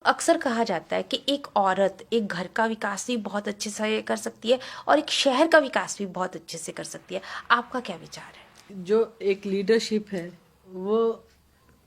अक्सर कहा जाता है कि एक औरत एक घर का विकास भी बहुत अच्छे से कर सकती है और एक शहर का विकास भी बहुत अच्छे से कर सकती है। आपका क्या विचार है? जो एक लीडरशिप है वो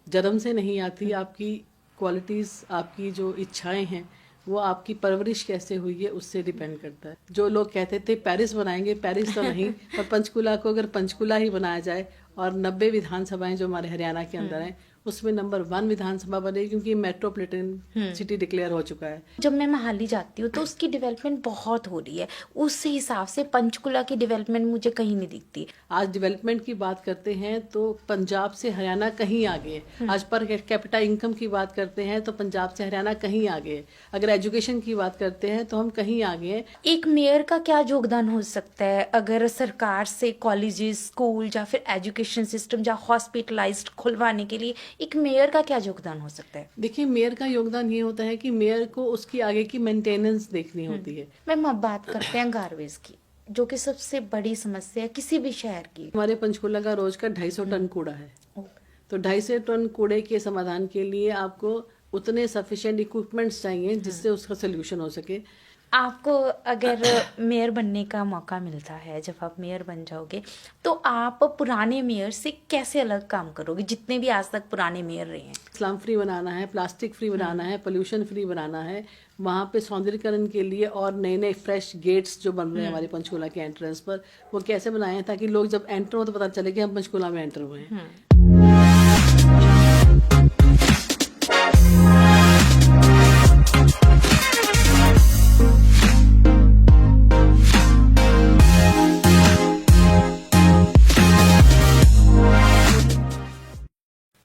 जन्म से नहीं आती। आपकी क्वालिटीज़, आपकी जो इच्छाएं हैं, वो आपकी परवरिश कैसे हुई है उससे डिपेंड करता है। जो लोग कहते थे पेरिस बनाएंगे, पेरिस तो नहीं, पर पंचकुला को अगर पंचकुला ही बनाया जाए और 90 विधानसभाएं जो हमारे हरियाणा के अंदर हैं उसमें नंबर 1 विधानसभा बने, क्योंकि मेट्रोपॉलिटन सिटी डिक्लेयर हो चुका है। जब मैं महाली जाती हूँ तो उसकी डेवलपमेंट बहुत हो रही है, उस हिसाब से पंचकुला की डेवलपमेंट मुझे कहीं नहीं दिखती। आज डेवलपमेंट की बात करते हैं तो पंजाब से हरियाणा कहीं आगे है। आज पर कैपिटा इनकम की बात करते हैं तो पंजाब से हरियाणा कहीं आगे है। अगर एजुकेशन की बात करते हैं तो हम कहीं आगे हैं। एक मेयर का क्या योगदान हो सकता है अगर सरकार से कॉलेजेस, स्कूल या फिर एजुकेशन सिस्टम या हॉस्पिटलाइज्ड खुलवाने के लिए एक मेयर का क्या योगदान हो सकता है? देखिए, मेयर का योगदान ये होता है कि मेयर को उसकी आगे की मेंटेनेंस देखनी होती है। मैम, अब बात करते हैं गार्बेज की, जो कि सबसे बड़ी समस्या है किसी भी शहर की। हमारे पंचकुला का रोज का 250 टन कूड़ा है। तो 250 टन कूड़े के समाधान के लिए आपको उतने सफिशिएंट इक्विपमेंट्स चाहिए जिससे उसका सोल्यूशन हो सके। आपको अगर मेयर बनने का मौका मिलता है, जब आप मेयर बन जाओगे, तो आप पुराने मेयर से कैसे अलग काम करोगे, जितने भी आज तक पुराने मेयर रहे हैं? स्लम फ्री बनाना है, प्लास्टिक फ्री बनाना है, पोल्यूशन फ्री बनाना है। वहाँ पे सौंदर्यकरण के लिए और नए नए फ्रेश गेट्स जो बन रहे हैं हमारे पंचकुला के एंट्रेंस पर, वो कैसे बनाए हैं ताकि लोग जब एंटर हो तो पता चले कि हम पंचकुला में एंटर हुए हैं।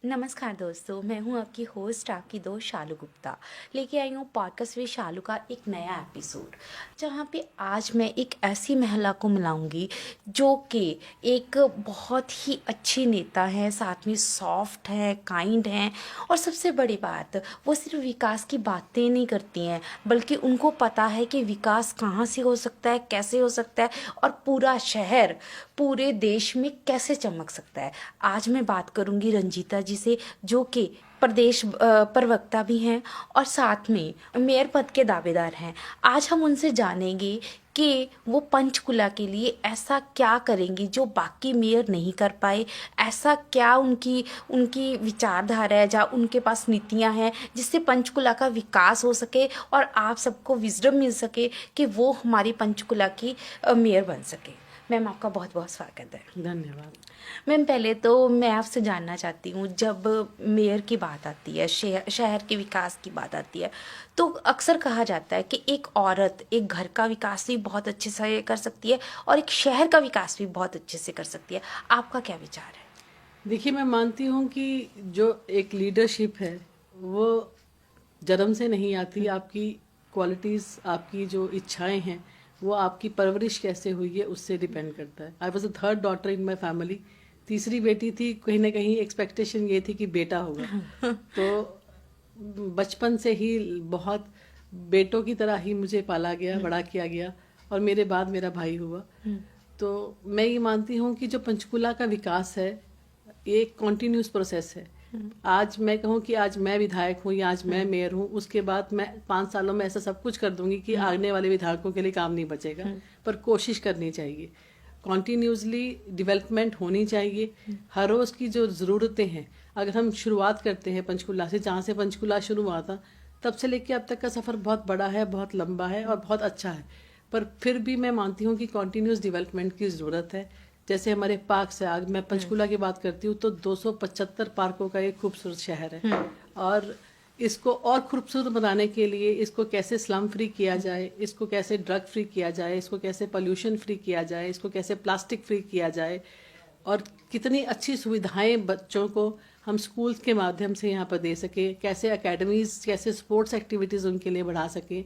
नमस्कार दोस्तों, मैं हूं आपकी होस्ट, आपकी दोस्त शालू गुप्ता। लेके आई हूं पॉडकास्ट विद शालू का एक नया एपिसोड, जहां पे आज मैं एक ऐसी महिला को मिलाऊंगी जो कि एक बहुत ही अच्छी नेता है, साथ में सॉफ्ट है, काइंड है, और सबसे बड़ी बात, वो सिर्फ विकास की बातें नहीं करती हैं, बल्कि उनको पता है कि विकास कहाँ से हो सकता है, कैसे हो सकता है, और पूरा शहर पूरे देश में कैसे चमक सकता है। आज मैं बात करूंगी रंजीता जी से, जो कि प्रदेश प्रवक्ता भी हैं और साथ में मेयर पद के दावेदार हैं। आज हम उनसे जानेंगे कि वो पंचकुला के लिए ऐसा क्या करेंगी जो बाकी मेयर नहीं कर पाए, ऐसा क्या उनकी उनकी विचारधारा है या उनके पास नीतियां हैं जिससे पंचकुला का विकास हो सके और आप सबको विजडम मिल सके कि वो हमारी पंचकुला की मेयर बन सके। मैम, आपका बहुत बहुत स्वागत है। धन्यवाद। मैम, पहले तो मैं आपसे जानना चाहती हूँ, जब मेयर की बात आती है, शहर के विकास की बात आती है, तो अक्सर कहा जाता है कि एक औरत एक घर का विकास भी बहुत अच्छे से कर सकती है और एक शहर का विकास भी बहुत अच्छे से कर सकती है। आपका क्या विचार है? देखिए, मैं मानती हूँ कि जो एक लीडरशिप है वो जन्म से नहीं आती। आपकी क्वालिटीज़, आपकी जो इच्छाएं हैं, वो आपकी परवरिश कैसे हुई है उससे डिपेंड करता है। I was the third daughter in my family. तीसरी बेटी थी। कहीं ना कहीं एक्सपेक्टेशन ये थी कि बेटा होगा। तो बचपन से ही बहुत बेटों की तरह ही मुझे पाला गया, बड़ा किया गया, और मेरे बाद मेरा भाई हुआ। तो मैं ये मानती हूँ कि जो पंचकुला का विकास है ये एक कॉन्टिन्यूस प्रोसेस है। आज मैं कहूँ कि आज मैं विधायक हूँ या आज मैं मेयर हूँ, उसके बाद मैं 5 सालों में ऐसा सब कुछ कर दूंगी कि आने वाले विधायकों के लिए काम नहीं बचेगा। पर कोशिश करनी चाहिए, कॉन्टिन्यूसली डेवलपमेंट होनी चाहिए। हर रोज़ की जो ज़रूरतें हैं, अगर हम शुरुआत करते हैं पंचकुला से, जहाँ से पंचकुला शुरू हुआ था, तब से लेकर अब तक का सफ़र बहुत बड़ा है, बहुत लंबा है और बहुत अच्छा है। पर फिर भी मैं मानती हूँ कि कॉन्टिन्यूस डेवलपमेंट की ज़रूरत है। जैसे हमारे पार्क से, आज मैं पंचकुला की बात करती हूँ तो 275 पार्कों का एक खूबसूरत शहर है, और इसको और खूबसूरत बनाने के लिए इसको कैसे स्लम फ्री किया जाए, इसको कैसे ड्रग फ्री किया जाए, इसको कैसे पोल्यूशन फ्री किया जाए, इसको कैसे प्लास्टिक फ्री किया जाए, और कितनी अच्छी सुविधाएं बच्चों को हम स्कूल्स के माध्यम से यहाँ पर दे सके, कैसे एकेडमीज, कैसे स्पोर्ट्स एक्टिविटीज़ उनके लिए बढ़ा सकें,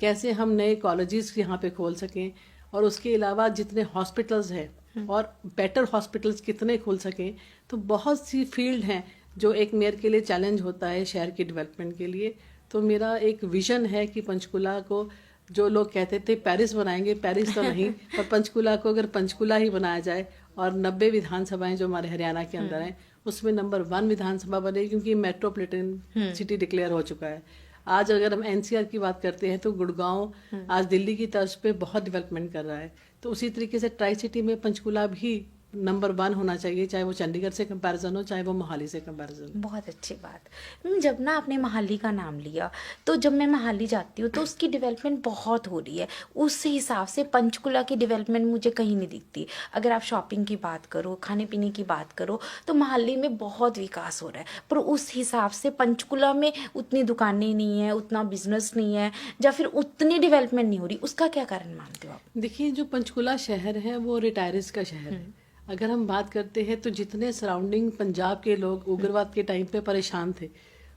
कैसे हम नए कॉलेजेस यहाँ पे खोल सकें, और उसके अलावा जितने हॉस्पिटल्स हैं और बेटर हॉस्पिटल्स कितने खोल सकें। तो बहुत सी फील्ड हैं जो एक मेयर के लिए चैलेंज होता है शहर की डेवलपमेंट के लिए। तो मेरा एक विजन है कि पंचकुला को, जो लोग कहते थे पेरिस बनाएंगे, पेरिस तो नहीं, पर पंचकुला को अगर पंचकुला ही बनाया जाए और 90 विधानसभाएं जो हमारे हरियाणा के अंदर हैं उसमें नंबर 1 विधानसभा बने, क्योंकि मेट्रोपॉलिटन सिटी डिक्लेयर हो चुका है। आज अगर हम एनसीआर की बात करते हैं तो गुड़गांव आज दिल्ली की तर्ज पे बहुत डेवलपमेंट कर रहा है। तो उसी तरीके से ट्राई सिटी में पंचकुला भी नंबर 1 होना चाहिए, चाहे वो चंडीगढ़ से कंपैरिजन हो, चाहे वो मोहाली से कंपैरिजन हो। बहुत अच्छी बात। जब ना आपने मोहाली का नाम लिया, तो जब मैं मोहाली जाती हूँ तो उसकी डेवलपमेंट बहुत हो रही है। उस हिसाब से पंचकुला की डेवलपमेंट मुझे कहीं नहीं दिखती। अगर आप शॉपिंग की बात करो, खाने पीने की बात करो, तो मोहाली में बहुत विकास हो रहा है, पर उस हिसाब से पंचकुला में उतनी दुकानें नहीं है, उतना बिजनेस नहीं है, या फिर उतनी डेवलपमेंट नहीं हो रही। उसका क्या कारण मानते हो आप? देखिए, जो पंचकुला शहर है वो रिटायरिस का शहर है। अगर हम बात करते हैं तो जितने सराउंडिंग पंजाब के लोग उग्रवाद के टाइम पे परेशान थे,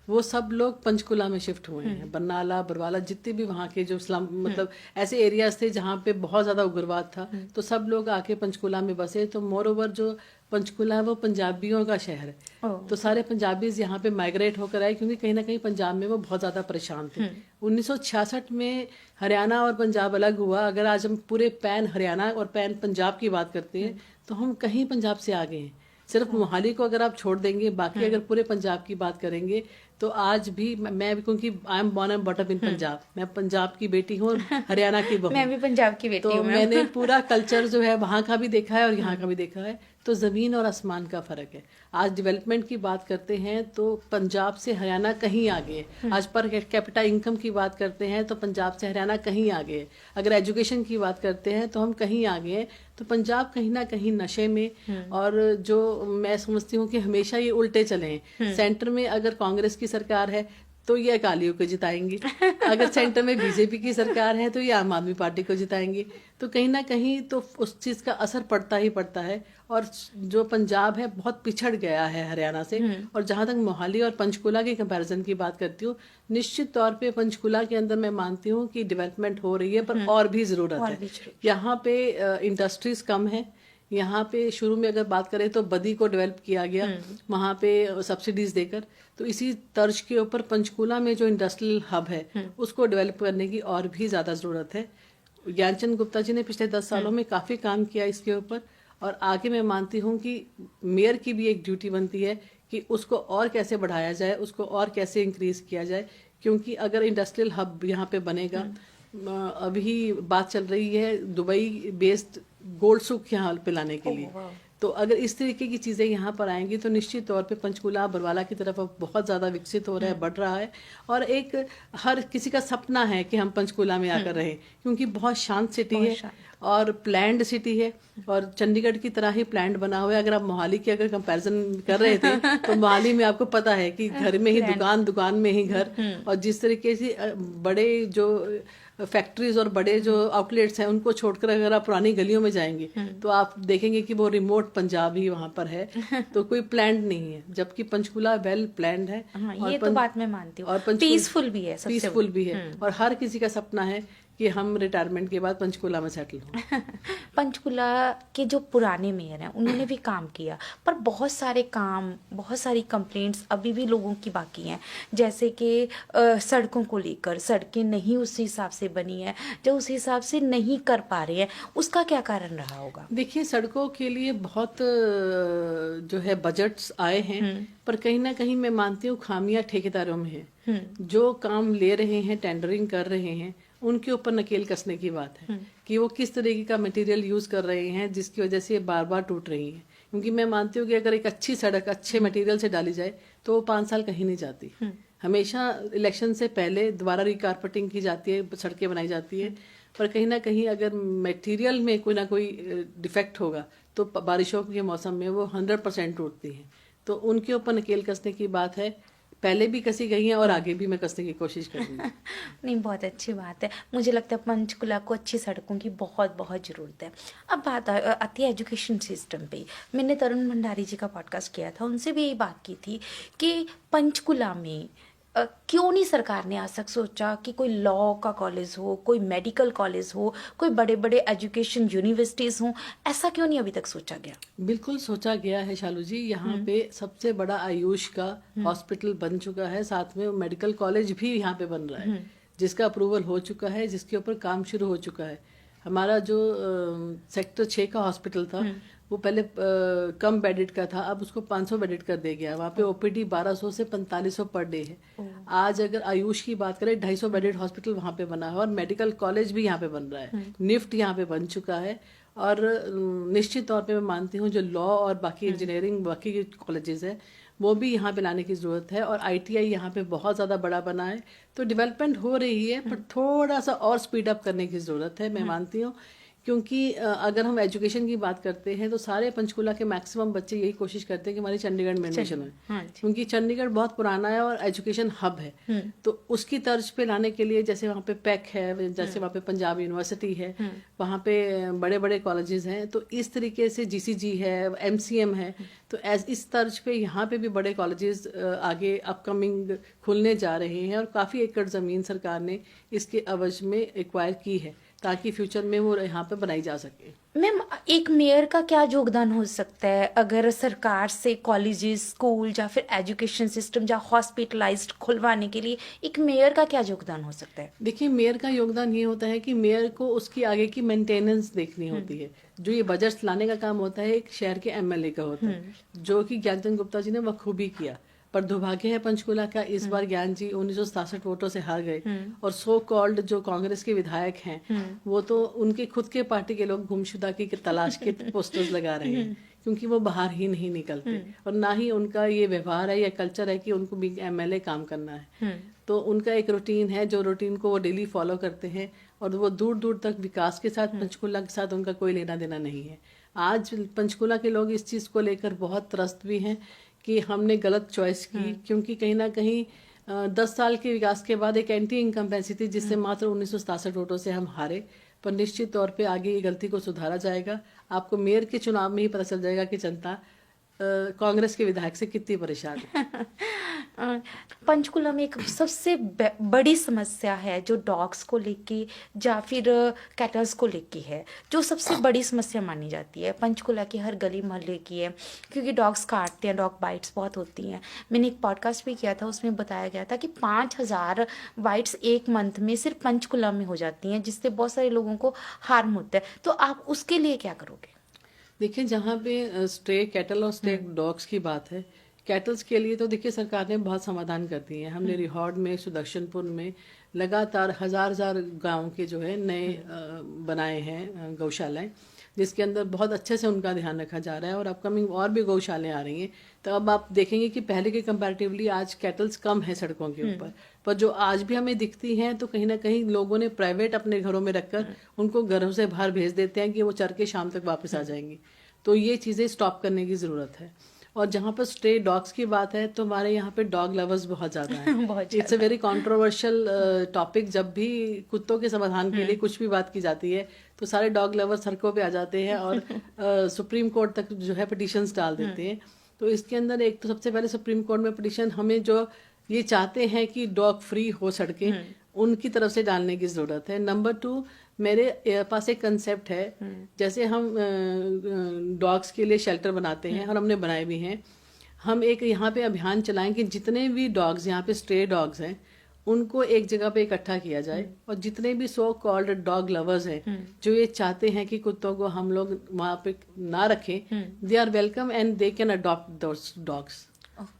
वो सब लोग पंचकुला में शिफ्ट हुए हैं। बरनाला, बरवाला, जितने भी वहाँ के जो स्लम मतलब ऐसे एरियाज थे जहाँ पे बहुत ज़्यादा उग्रवाद था, तो सब लोग आके पंचकुला में बसे। तो मोर ओवर जो पंचकुला है वो पंजाबियों का शहर है। तो सारे पंजाबीज यहाँ पे माइग्रेट होकर आए, क्योंकि कहीं ना कहीं पंजाब में वो बहुत ज़्यादा परेशान थे। 1966 में हरियाणा और पंजाब अलग हुआ। अगर आज हम पूरे पैन हरियाणा और पैन पंजाब की बात करते हैं तो हम कहीं पंजाब से आगे हैं। सिर्फ मोहाली को अगर आप छोड़ देंगे, बाकी अगर पूरे पंजाब की बात करेंगे तो आज भी मैं, क्योंकि I am born and bought up in Punjab, मैं पंजाब की बेटी हूँ, हरियाणा की बहू। मैं भी पंजाब की बेटी तो हूँ। मैंने पूरा कल्चर जो है वहाँ का भी देखा है और यहाँ का भी देखा है। तो ज़मीन और आसमान का फ़र्क है। आज डेवलपमेंट की बात करते हैं तो पंजाब से हरियाणा कहीं आगे है। आज पर कैपिटा इनकम की बात करते हैं तो पंजाब से हरियाणा कहीं आगे है। अगर एजुकेशन की बात करते हैं तो हम कहीं आगे हैं। तो पंजाब कहीं ना कहीं नशे में, और जो मैं समझती हूँ कि हमेशा ये उल्टे चले हैं। सेंटर में अगर कांग्रेस की सरकार है तो ये अकालियों को जिताएंगे, अगर सेंटर में बीजेपी की सरकार है तो ये आम आदमी पार्टी को जिताएंगे। तो कहीं ना कहीं तो उस चीज़ का असर पड़ता ही पड़ता है। और जो पंजाब है बहुत पिछड़ गया है हरियाणा से। और जहाँ तक मोहाली और पंचकुला के कंपैरिजन की बात करती हूँ, निश्चित तौर पे पंचकुला के अंदर मैं मानती हूँ कि डेवलपमेंट हो रही है, पर और भी ज़रूरत है। यहाँ पे इंडस्ट्रीज कम है। यहाँ पे शुरू में अगर बात करें तो बदी को डेवलप किया गया वहाँ पे सब्सिडीज देकर। तो इसी तर्ज के ऊपर पंचकुला में जो इंडस्ट्रियल हब है उसको डेवलप करने की और भी ज़्यादा ज़रूरत है। ज्ञानचंद गुप्ता जी ने पिछले 10 सालों में काफ़ी काम किया इसके ऊपर, और आगे मैं मानती हूँ कि मेयर की भी एक ड्यूटी बनती है कि उसको और कैसे बढ़ाया जाए, उसको और कैसे इंक्रीज किया जाए। क्योंकि अगर इंडस्ट्रियल हब यहाँ पे बनेगा, अभी बात चल रही है दुबई बेस्ड गोल्ड सुक यहाँ पे लाने के लिए, तो अगर इस तरीके की चीज़ें यहाँ पर आएंगी तो निश्चित तौर पे पंचकुला बरवाला की तरफ अब बहुत ज़्यादा विकसित हो रहा है, बढ़ रहा है। और एक हर किसी का सपना है कि हम पंचकुला में आकर रहें, क्योंकि बहुत शांत सिटी है और प्लैंड सिटी है, और चंडीगढ़ की तरह ही प्लैंड बना हुआ है। अगर आप मोहाली की अगर कंपैरिजन कर रहे थे तो मोहाली में आपको पता है कि घर में ही दुकान, दुकान में ही घर, और जिस तरीके से बड़े जो फैक्ट्रीज और बड़े जो आउटलेट्स हैं उनको छोड़कर अगर आप पुरानी गलियों में जाएंगे तो आप देखेंगे कि वो रिमोट पंजाब ही वहाँ पर है, तो कोई प्लान्ड नहीं है। जबकि पंचकुला वेल प्लान्ड है। हाँ, ये तो बात मैं मानती हूँ। और पीसफुल भी है, पीसफुल भी है, और हर किसी का सपना है कि हम रिटायरमेंट के बाद पंचकुला में सेटल हों। पंचकुला के जो पुराने मेयर हैं उन्होंने भी काम किया, पर बहुत सारे काम, बहुत सारी कंप्लेंट्स अभी भी लोगों की बाकी हैं। जैसे कि सड़कों को लेकर, सड़कें नहीं उस हिसाब से बनी है, जो उस हिसाब से नहीं कर पा रहे हैं। उसका क्या कारण रहा होगा? देखिए, सड़कों के लिए बहुत जो है बजट्स आए हैं, पर कहीं ना कहीं मैं मानती हूँ खामियां ठेकेदारों में है। जो काम ले रहे हैं, टेंडरिंग कर रहे हैं, उनके ऊपर नकेल कसने की बात है कि वो किस तरीके का मटेरियल यूज कर रहे हैं जिसकी वजह से ये बार बार टूट रही है। क्योंकि मैं मानती हूँ कि अगर एक अच्छी सड़क अच्छे मटेरियल से डाली जाए तो वो 5 साल कहीं नहीं जाती। हमेशा इलेक्शन से पहले दोबारा रिकारपेटिंग की जाती है, सड़कें बनाई जाती है, पर कहीं ना कहीं अगर मटेरियल में कोई ना कोई डिफेक्ट होगा तो बारिशों के मौसम में वो 100% टूटती हैं। तो उनके ऊपर नकेल कसने की बात है। पहले भी कसी गई हैं और आगे भी मैं कसने की कोशिश करूँगी। नहीं, बहुत अच्छी बात है। मुझे लगता है पंचकुला को अच्छी सड़कों की बहुत बहुत ज़रूरत है। अब बात आती है एजुकेशन सिस्टम पे। मैंने तरुण भंडारी जी का पॉडकास्ट किया था, उनसे भी यही बात की थी कि पंचकुला में क्यों नहीं सरकार ने आज तक सोचा कि कोई लॉ का कॉलेज हो, कोई मेडिकल कॉलेज हो, कोई बड़े बड़े एजुकेशन यूनिवर्सिटीज़ हों। ऐसा क्यों नहीं अभी तक सोचा गया? बिल्कुल सोचा गया है शालू जी। यहाँ पे सबसे बड़ा आयुष का हॉस्पिटल बन चुका है, साथ में मेडिकल कॉलेज भी यहाँ पे बन रहा है, जिसका अप्रूवल हो चुका है, जिसके ऊपर काम शुरू हो चुका है। हमारा जो सेक्टर 6 का हॉस्पिटल था वो पहले कम बेडेड का था, अब उसको 500 बेडेड कर दिया गया। वहाँ पे ओपीडी 1200 से 4500 पर डे है। आज अगर आयुष की बात करें, 250 बेडेड हॉस्पिटल वहाँ पे बना है और मेडिकल कॉलेज भी यहाँ पे बन रहा है। निफ्ट यहाँ पे बन चुका है। और निश्चित तौर पे मैं मानती हूँ जो लॉ और बाकी इंजीनियरिंग बाकी के कॉलेजेस है वो भी यहाँ पे लाने की ज़रूरत है। और आईटीआई यहाँ पे बहुत ज़्यादा बड़ा बना है, तो डेवलपमेंट हो रही है, पर थोड़ा सा और स्पीड अप करने की ज़रूरत है, मैं मानती हूँ। क्योंकि अगर हम एजुकेशन की बात करते हैं तो सारे पंचकुला के मैक्सिमम बच्चे यही कोशिश करते हैं कि हमारी चंडीगढ़ में एडमिशन हो, क्योंकि चंडीगढ़ बहुत पुराना है और एजुकेशन हब है। तो उसकी तर्ज पे लाने के लिए जैसे वहाँ पे पैक है, जैसे वहाँ पे पंजाब यूनिवर्सिटी है, वहाँ पे बड़े बड़े कॉलेजेस हैं, तो इस तरीके से जीसीजी है, एमसीएम है, तो इस तर्ज पे यहाँ पे भी बड़े कॉलेजेस आगे अपकमिंग खुलने जा रहे हैं। और काफ़ी एकड़ ज़मीन सरकार ने इसके अवज में एक्वायर की है ताकि फ्यूचर में वो यहाँ पे बनाई जा सके। मैम, एक मेयर का क्या योगदान हो सकता है अगर सरकार से कॉलेजेस, स्कूल या फिर एजुकेशन सिस्टम या हॉस्पिटलाइज्ड खुलवाने के लिए एक मेयर का क्या योगदान हो सकता है? देखिए, मेयर का योगदान ये होता है कि मेयर को उसकी आगे की मेंटेनेंस देखनी होती है। जो ये बजट्स लाने का काम होता है एक शहर के एमएलए का होता है, जो कि ज्ञानचंद गुप्ता जी ने बखूबी किया। पर दुर्भाग्य है पंचकुला का, इस बार ज्ञान जी 1967 वोटों से हार गए। और सो कॉल्ड जो कांग्रेस के विधायक हैं वो तो उनके खुद के पार्टी के लोग गुमशुदा की तलाश के पोस्टर्स लगा रहे हैं, क्योंकि वो बाहर ही नहीं निकलते और ना ही उनका ये व्यवहार है या कल्चर है कि उनको भी एमएलए काम करना है। तो उनका एक रूटीन है, जो रूटीन को वो डेली फॉलो करते हैं और वो दूर दूर तक विकास के साथ, पंचकुला के साथ उनका कोई लेना देना नहीं है। आज पंचकुला के लोग इस चीज़ को लेकर बहुत त्रस्त भी हैं कि हमने गलत चॉइस की, क्योंकि कहीं ना कहीं 10 साल के विकास के बाद एक एंटी इनकम्पेंसी थी जिससे मात्र 1967 वोटों से हम हारे। पर निश्चित तौर पे आगे ये गलती को सुधारा जाएगा। आपको मेयर के चुनाव में ही पता चल जाएगा कि जनता कांग्रेस के विधायक से कितनी परेशान है। पंचकुला में एक सबसे बड़ी समस्या है जो डॉग्स को लेके या फिर कैटल्स को लेके है, जो सबसे बड़ी समस्या मानी जाती है पंचकुला की हर गली मोहल्ले की है, क्योंकि डॉग्स काटते हैं, डॉग बाइट्स बहुत होती हैं। मैंने एक पॉडकास्ट भी किया था, उसमें बताया गया था कि 5000 बाइट्स एक मंथ में सिर्फ पंचकुला में हो जाती हैं, जिससे बहुत सारे लोगों को हार्म होता है। तो आप उसके लिए क्या करोगे? देखिए, जहाँ पे स्ट्रे कैटल और स्ट्रे डॉग्स की बात है, कैटल्स के लिए तो देखिए सरकार ने बहुत समाधान कर दिए हैं। हमने रिहॉर्ड में, सुदर्शनपुर में लगातार हजार गांव के जो है नए बनाए हैं गौशालाएं, जिसके अंदर बहुत अच्छे से उनका ध्यान रखा जा रहा है। और अपकमिंग और भी गौशालाएं आ रही हैं, तो अब आप देखेंगे कि पहले के कंपैरेटिवली आज कैटल्स कम है सड़कों के ऊपर, पर जो आज भी हमें दिखती हैं तो कहीं ना कहीं लोगों ने प्राइवेट अपने घरों में रखकर उनको घरों से बाहर भेज देते हैं कि वो चर के शाम तक वापस आ जाएंगी। तो ये चीज़ें स्टॉप करने की ज़रूरत है। और जहाँ पर स्ट्रे डॉग्स की बात है तो हमारे यहाँ पे डॉग लवर्स बहुत ज़्यादा हैं। It's a very controversial topic. जब भी कुत्तों के समाधान के लिए कुछ भी बात की जाती है तो सारे डॉग लवर्स सड़कों पे आ जाते हैं और सुप्रीम कोर्ट तक जो है पिटिशंस डाल देते हैं। तो इसके अंदर एक तो सबसे पहले सुप्रीम कोर्ट में पिटिशन हमें जो ये चाहते हैं कि डॉग फ्री हो सड़कें, उनकी तरफ से डालने की ज़रूरत है। नंबर 2, मेरे पास एक कंसेप्ट है, जैसे हम डॉग्स के लिए शेल्टर बनाते हैं और हमने बनाए भी हैं, हम एक यहाँ पे अभियान चलाएं कि जितने भी डॉग्स यहाँ पे स्ट्रे डॉग्स हैं उनको एक जगह पे इकट्ठा किया जाए। और जितने भी सो कॉल्ड डॉग लवर्स हैं जो ये चाहते हैं कि कुत्तों को हम लोग वहाँ पे ना रखें, they are welcome and they can adopt those dogs.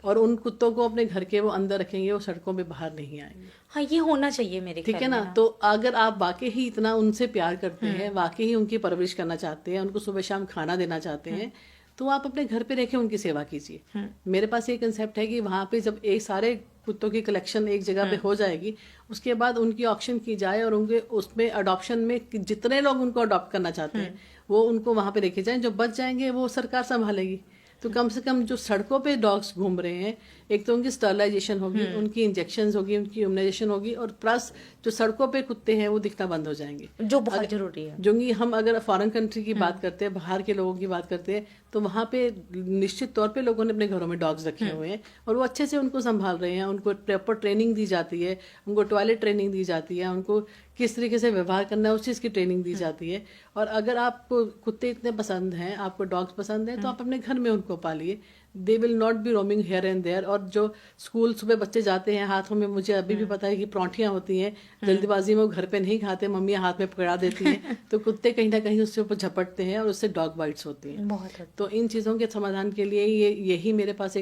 और उन कुत्तों को अपने घर के वो अंदर रखेंगे, वो सड़कों पे बाहर नहीं आएंगे। हाँ, ये होना चाहिए मेरे ठीक है ना। तो अगर आप वाकई ही इतना उनसे प्यार करते हैं, वाकई ही उनकी परवरिश करना चाहते हैं, उनको सुबह शाम खाना देना चाहते हैं, तो आप अपने घर पे रखें, उनकी सेवा कीजिए। मेरे पास ये कंसेप्ट है कि वहाँ पे जब एक सारे कुत्तों की कलेक्शन एक जगह पे हो जाएगी, उसके बाद उनकी ऑक्शन की जाए और उनके उसमें अडॉप्शन में जितने लोग उनको अडॉप्ट करना चाहते हैं वो उनको वहाँ पे रखे जाएं। जो बच जाएंगे वो सरकार संभालेगी। तो कम से कम जो सड़कों पे डॉग्स घूम रहे हैं, एक तो उनकी स्टरलाइजेशन होगी, उनकी इंजेक्शंस होगी, उनकी इम्यूनाइजेशन होगी, और प्लस जो सड़कों पे कुत्ते हैं वो दिखना बंद हो जाएंगे, जो बहुत जरूरी है। जो कि हम अगर फॉरेन कंट्री की बात करते हैं, बाहर के लोगों की बात करते हैं, तो वहाँ पे निश्चित तौर पे लोगों ने अपने घरों में डॉग्स रखे हुए हैं और वो अच्छे से उनको संभाल रहे हैं। उनको प्रॉपर ट्रेनिंग दी जाती है, उनको टॉयलेट ट्रेनिंग दी जाती है, उनको किस तरीके से व्यवहार करना है उस चीज़ की ट्रेनिंग दी जाती है। और अगर आपको कुत्ते इतने पसंद हैं, आपको डॉग्स पसंद हैं, तो आप अपने घर में उनको पालिए। They will not be roaming here and there. और जो स्कूल सुबह बच्चे जाते हैं, हाथों में मुझे अभी भी पता है कि पराठियाँ होती हैं, जल्दीबाजी में वो घर पे नहीं खाते, मम्मी हाथ में पकड़ा देती हैं, तो कुत्ते कहीं ना कहीं उसके ऊपर झपटते हैं और उससे डॉग बाइट्स होती हैं। बहुत हद तो इन चीज़ों के समाधान के लिए यही मेरे पास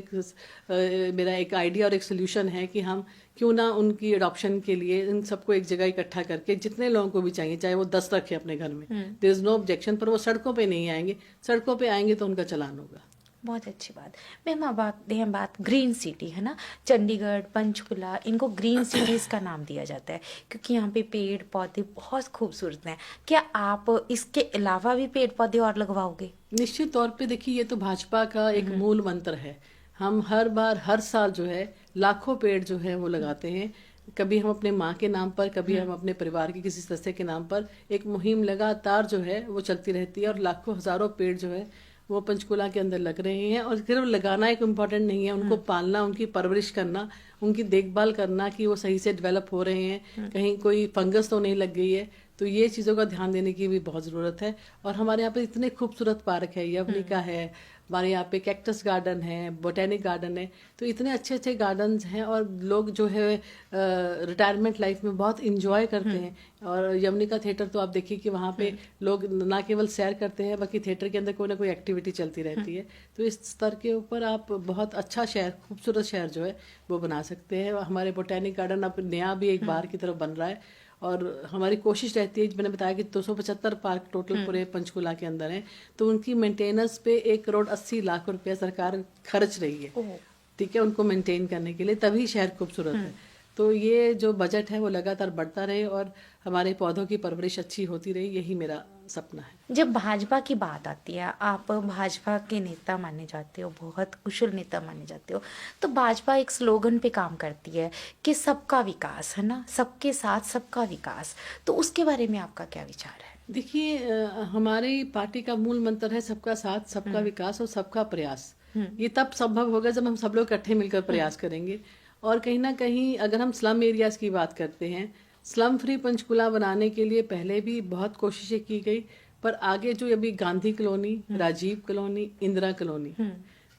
मेरा एक आइडिया और एक सोल्यूशन है कि हम क्यों ना उनकी अडॉप्शन के लिए इन सबको एक जगह इकट्ठा करके, जितने लोगों को भी चाहिए, चाहे वो 10 रखे अपने घर में, देयर इज नो ऑब्जेक्शन, पर वो सड़कों पे नहीं आएंगे। सड़कों पे आएंगे तो उनका चालान होगा। बहुत अच्छी बात। मैम अब आते हैं बात ग्रीन सिटी, है ना, चंडीगढ़, पंचकुला, इनको ग्रीन सिटीज़ का नाम दिया जाता है क्योंकि यहाँ पे पेड़ पौधे बहुत खूबसूरत हैं। क्या आप इसके अलावा भी पेड़ पौधे और लगवाओगे? निश्चित तौर पे देखिए, ये तो भाजपा का एक मूल मंत्र है। हम हर बार हर साल जो है लाखों पेड़ जो है वो लगाते हैं। कभी हम अपने माँ के नाम पर, कभी हम अपने परिवार के किसी सदस्य के नाम पर। एक मुहिम लगातार जो है वो चलती रहती है और लाखों हजारों पेड़ जो है वो पंचकुला के अंदर लग रहे हैं। और सिर्फ लगाना एक इम्पॉर्टेंट नहीं है, उनको पालना, उनकी परवरिश करना, उनकी देखभाल करना कि वो सही से डेवलप हो रहे हैं, कहीं कोई फंगस तो नहीं लग गई है। तो ये चीज़ों का ध्यान देने की भी बहुत ज़रूरत है। और हमारे यहाँ पे इतने खूबसूरत पार्क है, यवनिका है, हमारे यहाँ पे कैक्टस गार्डन है, बोटेनिक गार्डन है, तो इतने अच्छे अच्छे गार्डन्स हैं और लोग जो है रिटायरमेंट लाइफ में बहुत इंजॉय करते हैं। और यवनिका थिएटर तो आप देखिए कि वहाँ पे लोग ना केवल सैर करते हैं, बल्कि थिएटर के अंदर कोई ना कोई एक्टिविटी चलती रहती है। तो इस स्तर के ऊपर आप बहुत अच्छा शहर, खूबसूरत शहर जो है वो बना सकते हैं। हमारे बोटेनिक गार्डन अब नया भी एक बार की तरफ बन रहा है और हमारी कोशिश रहती है, मैंने बताया कि 275 पार्क टोटल पूरे पंचकुला के अंदर हैं, तो उनकी मेंटेनेंस पे 1,80,00,000 रुपया सरकार खर्च रही है, ठीक है, उनको मेंटेन करने के लिए, तभी शहर खूबसूरत है। तो ये जो बजट है वो लगातार बढ़ता रहे और हमारे पौधों की परवरिश अच्छी होती रही, यही मेरा सपना है। जब भाजपा की बात आती है, आप भाजपा के नेता माने जाते हो, बहुत कुशल नेता माने जाते हो, तो भाजपा एक स्लोगन पे काम करती है कि सबका विकास, है ना, सबके साथ सबका विकास। तो उसके बारे में आपका क्या विचार है? देखिए, हमारी पार्टी का मूल मंत्र है सबका साथ, सबका विकास और सबका प्रयास। ये तब संभव होगा जब हम सब लोग इकट्ठे मिलकर प्रयास करेंगे। और कहीं ना कहीं अगर हम स्लम एरियाज की बात करते हैं, स्लम फ्री पंचकुला बनाने के लिए पहले भी बहुत कोशिशें की गई, पर आगे जो अभी Gandhi colony, Rajiv colony, Indira colony,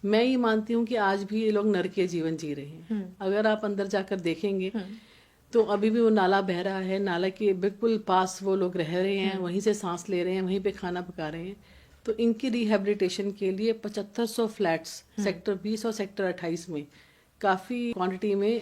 मैं ये मानती हूँ कि आज भी ये लोग नरकीय जीवन जी रहे हैं। अगर आप अंदर जाकर देखेंगे तो अभी भी वो नाला बह रहा है, नाला के बिल्कुल पास वो लोग रह रहे हैं, वहीं से सांस ले रहे हैं, वहीं पे खाना पका रहे हैं। तो इनकी रिहेबिलिटेशन के लिए 7500 फ्लैट्स सेक्टर 20 और सेक्टर 28 में काफी क्वांटिटी में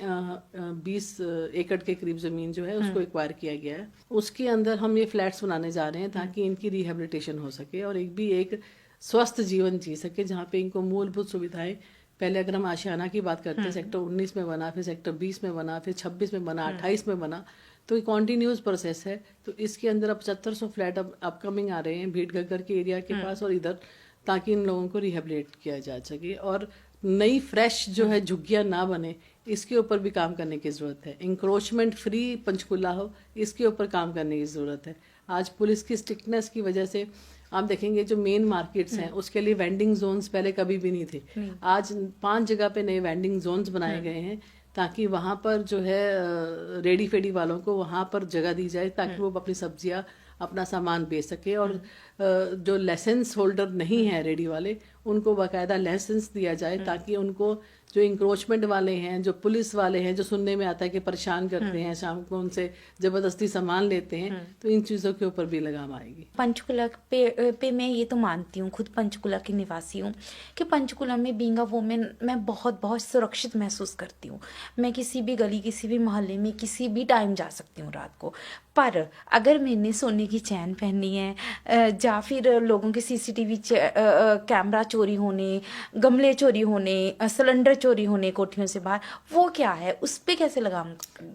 20 एकड़ के करीब जमीन जो है उसको एक्वायर किया गया है। उसके अंदर हम ये फ्लैट्स बनाने जा रहे हैं ताकि इनकी रिहेबिलिटेशन हो सके और एक स्वस्थ जीवन जी सके, जहाँ पे इनको मूलभूत सुविधाएं, पहले अगर हम आशियाना की बात करते हैं, सेक्टर 19 में बना, फिर सेक्टर 20 में बना, फिर 26 में बना, 28 में बना, तो ये कॉन्टिन्यूस प्रोसेस है। तो इसके अंदर अब 7500 फ्लैट अब अपकमिंग आ रहे हैं भीड़ घग्गर के एरिया के पास और इधर, ताकि इन लोगों को रिहेबिलिट किया जा सके और नई फ्रेश जो है झुग्गियां ना बने, इसके ऊपर भी काम करने की ज़रूरत है। इंक्रोचमेंट फ्री पंचकुला हो, इसके ऊपर काम करने की ज़रूरत है। आज पुलिस की स्ट्रिक्टनेस की वजह से आप देखेंगे जो मेन मार्केट्स हैं उसके लिए वेंडिंग जोन्स पहले कभी भी नहीं थे। आज 5 जगह पे नए वेंडिंग जोन्स बनाए गए हैं ताकि वहाँ पर जो है रेडी फेडी वालों को वहाँ पर जगह दी जाए ताकि वो अपनी सब्जियाँ, अपना सामान बेच सके। और जो लाइसेंस होल्डर नहीं है रेडी वाले, उनको बाकायदा लाइसेंस दिया जाए ताकि उनको जो इंक्रोचमेंट वाले हैं, जो पुलिस वाले हैं, जो सुनने में आता है कि परेशान करते हैं, शाम को उनसे जबरदस्ती सामान लेते हैं, तो इन चीज़ों के ऊपर भी लगाम आएगी। पंचकुला पे मैं ये तो मानती हूँ, खुद पंचकुला की निवासी हूँ, कि पंचकुला में बीइंग अ वुमेन मैं बहुत बहुत सुरक्षित महसूस करती हूँ। मैं किसी भी गली, किसी भी मोहल्ले में किसी भी टाइम जा सकती हूँ रात को। पर अगर मैंने सोने की चैन पहननी है या फिर लोगों के सीसीटीवी कैमरा चोरी होने, गमले चोरी होने, सिलेंडर चोरी होने कोठियों से बाहर, वो क्या है, उस पे कैसे लगाम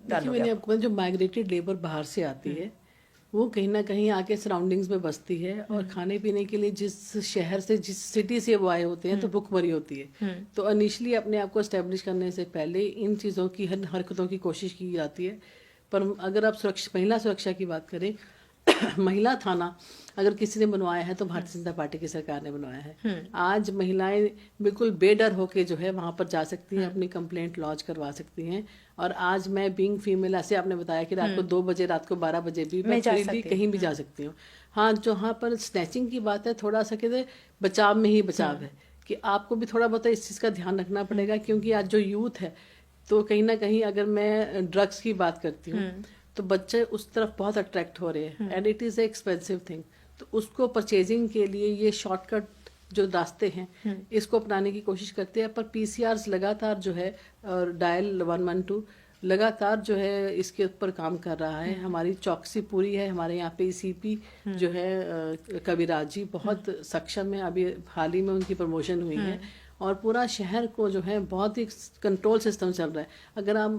डालोगे? मैंने आपको जो माइग्रेटेड लेबर बाहर से आती है वो कहीं ना कहीं आके सराउंडिंग्स में बसती है और खाने पीने के लिए जिस शहर से, जिस सिटी से वो आए होते हैं, तो भुखमरी होती है। तो इनिशियली अपने आप को एस्टेब्लिश करने से पहले इन चीज़ों की हरकतों की कोशिश की जाती है। पर अगर आप महिला सुरक्षा की बात करें, महिला थाना अगर किसी ने बनवाया है तो भारतीय जनता पार्टी की सरकार ने बनवाया है। आज महिलाएं बिल्कुल बेडर होके जो है वहां पर जा सकती हैं, अपनी कंप्लेंट लॉन्च करवा सकती हैं। और आज मैं बीइंग फीमेल, ऐसे आपने बताया कि रात को 2 बजे, रात को 12 बजे भी मैं फ्रीली कहीं भी जा सकती हूँ। हाँ, जहाँ पर स्नैचिंग की बात है, थोड़ा सा कहते बचाव में ही बचाव है कि आपको भी थोड़ा बहुत इस चीज़ का ध्यान रखना पड़ेगा, क्योंकि आज जो यूथ है, तो कहीं ना कहीं अगर मैं ड्रग्स की बात करती हूँ तो बच्चे उस तरफ बहुत अट्रैक्ट हो रहे हैं, and it is a expensive thing. तो उसको परचेजिंग के लिए ये शॉर्टकट जो रास्ते हैं इसको अपनाने की कोशिश करते हैं, पर पीसीआर लगातार जो है और डायल 112 लगातार जो है इसके ऊपर काम कर रहा है। हमारी चौकसी पूरी है। हमारे यहाँ पे सीपी जो है कविराज जी बहुत सक्षम है, अभी हाल ही में उनकी प्रमोशन हुई है, और पूरा शहर को जो है बहुत ही कंट्रोल सिस्टम चल रहा है। अगर आप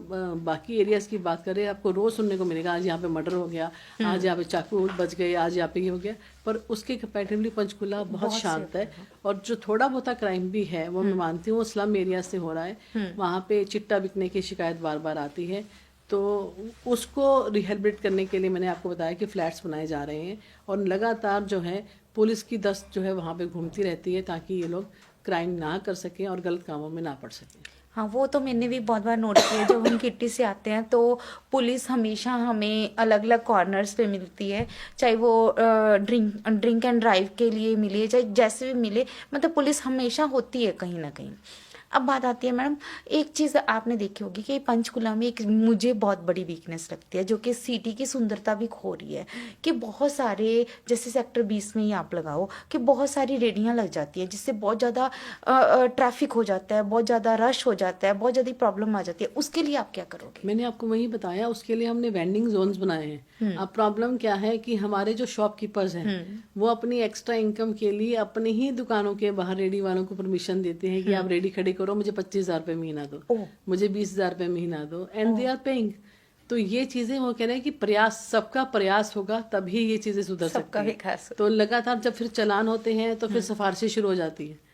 बाकी एरियाज की बात करें, आपको रोज सुनने को मिलेगा आज यहाँ पे मर्डर हो गया, आज यहाँ पे चाकू बच गए, आज यहाँ पे ये हो गया, पर उसके कंपैरेटिवली पंचकुला बहुत शांत है। और जो थोड़ा बहुत क्राइम भी है वो मैं मानती हूँ स्लम एरिया से हो रहा है। वहाँ पे चिट्टा बिकने की शिकायत बार बार आती है, तो उसको रिहेबिलिट करने के लिए मैंने आपको बताया कि फ्लैट्स बनाए जा रहे हैं, और लगातार जो है पुलिस की दस्त जो है वहाँ पे घूमती रहती है ताकि ये लोग क्राइम ना कर सकें और गलत कामों में ना पड़ सकें। हाँ, वो तो मैंने भी बहुत बार नोट किया। जब हम किट्टी से आते हैं तो पुलिस हमेशा हमें अलग अलग कॉर्नर्स पे मिलती है, चाहे वो ड्रिंक एंड ड्राइव के लिए मिले, चाहे जैसे भी मिले, मतलब पुलिस हमेशा होती है कहीं ना कहीं। अब बात आती है मैडम, एक चीज़ आपने देखी होगी कि पंचकुला में एक मुझे बहुत बड़ी वीकनेस लगती है, जो कि सिटी की सुंदरता भी खो रही है, कि बहुत सारे, जैसे सेक्टर 20 में ही आप लगाओ कि बहुत सारी रेडियां लग जाती हैं, जिससे बहुत ज़्यादा ट्रैफिक हो जाता है, बहुत ज़्यादा रश हो जाता है, बहुत ज़्यादा प्रॉब्लम आ जाती है। उसके लिए आप क्या करोगे? मैंने आपको वही बताया, उसके लिए हमने वेंडिंग जोन्स बनाए हैं। अब प्रॉब्लम क्या है कि हमारे जो शॉपकीपर्स हैं वो अपनी एक्स्ट्रा इनकम के लिए अपनी ही दुकानों के बाहर रेडी वालों को परमिशन देते हैं कि आप रेडी खड़ी करो, मुझे 25,000 रुपये महीना दो, मुझे 20,000 रुपये महीना दो, एंड दे आर पेइंग। तो ये चीजें वो कह रहे हैं कि प्रयास, सबका प्रयास होगा तभी ये चीजें सुधर सकती हैं। तो लगातार जब फिर चालान होते हैं तो फिर सिफारिशें शुरू हो जाती है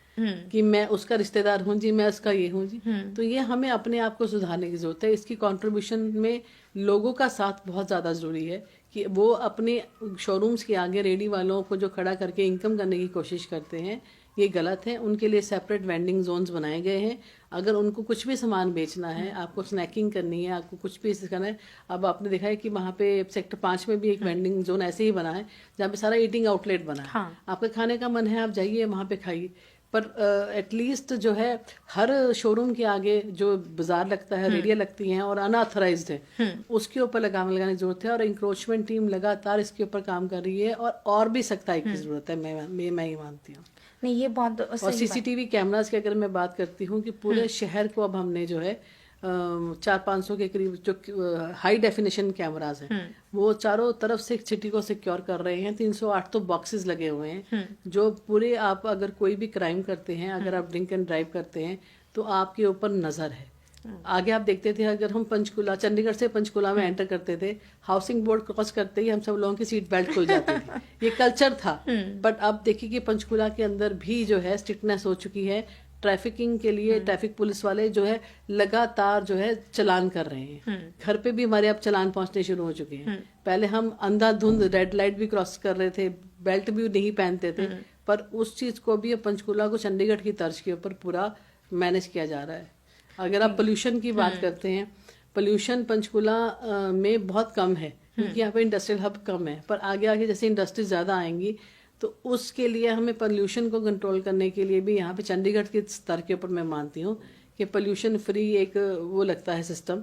कि मैं उसका रिश्तेदार हूँ जी, मैं उसका ये हूँ जी। तो ये हमें अपने आप को सुधारने की जरूरत है। इसकी कंट्रीब्यूशन में लोगों का साथ बहुत ज़्यादा ज़रूरी है कि वो अपने शोरूम्स के आगे रेडी वालों को जो खड़ा करके इनकम करने की कोशिश करते हैं, ये गलत है। उनके लिए सेपरेट वेंडिंग जोन्स बनाए गए हैं। अगर उनको कुछ भी सामान बेचना है, आपको स्नैकिंग करनी है, आपको कुछ भी करना है, अब आपने देखा है कि वहाँ पे सेक्टर 5 में भी एक वेंडिंग जोन ऐसे ही बना है जहाँ पे सारा ईटिंग आउटलेट बना है। हाँ। आपका खाने का मन है, आप जाइए वहाँ पे खाइए, पर एटलीस्ट जो है हर शोरूम के आगे जो बाजार लगता है, रेडिया लगती हैं और अनऑथराइज्ड है, उसके ऊपर लगाने की जरूरत है। और इंक्रोचमेंट टीम लगातार इसके ऊपर काम कर रही है, और भी सख्ताई की जरूरत है, मैं ये मानती हूँ। नहीं, ये बहुत और सीसीटीवी कैमरास की अगर मैं बात करती हूँ कि पूरे शहर को अब हमने जो है 400-500 के करीब जो हाई डेफिनेशन कैमरास हैं वो चारों तरफ से सिटी को सिक्योर कर रहे हैं। 308 तो बॉक्सेस लगे हुए हैं जो पूरे, आप अगर कोई भी क्राइम करते हैं, अगर आप ड्रिंक एंड ड्राइव करते हैं तो आपके ऊपर नजर है। आगे आप देखते थे, अगर हम पंचकुला, चंडीगढ़ से पंचकुला में एंटर करते थे, हाउसिंग बोर्ड क्रॉस करते ही हम सब लोगों की सीट बेल्ट खुल जाती थी। ये कल्चर था। बट अब देखिए कि पंचकुला के अंदर भी जो है स्ट्रिक्टनेस हो चुकी है। ट्रैफिकिंग के लिए ट्रैफिक पुलिस वाले जो है लगातार जो है चलान कर रहे हैं। घर पे भी हमारे अब चलान पहुंचने शुरू हो चुके हैं। पहले हम अंधाधुंध रेड लाइट भी क्रॉस कर रहे थे, बेल्ट भी नहीं पहनते थे, पर उस चीज को भी पंचकुला को चंडीगढ़ की तर्ज के ऊपर पूरा मैनेज किया जा रहा है। अगर आप पोल्यूशन की बात करते हैं, पोल्यूशन पंचकुला में बहुत कम है क्योंकि यहाँ पे इंडस्ट्रियल हब कम है, पर आगे आगे जैसे इंडस्ट्रीज ज्यादा आएंगी तो उसके लिए हमें पोल्यूशन को कंट्रोल करने के लिए भी यहाँ पे चंडीगढ़ के स्तर के ऊपर मैं मानती हूँ कि पोल्यूशन फ्री एक वो लगता है सिस्टम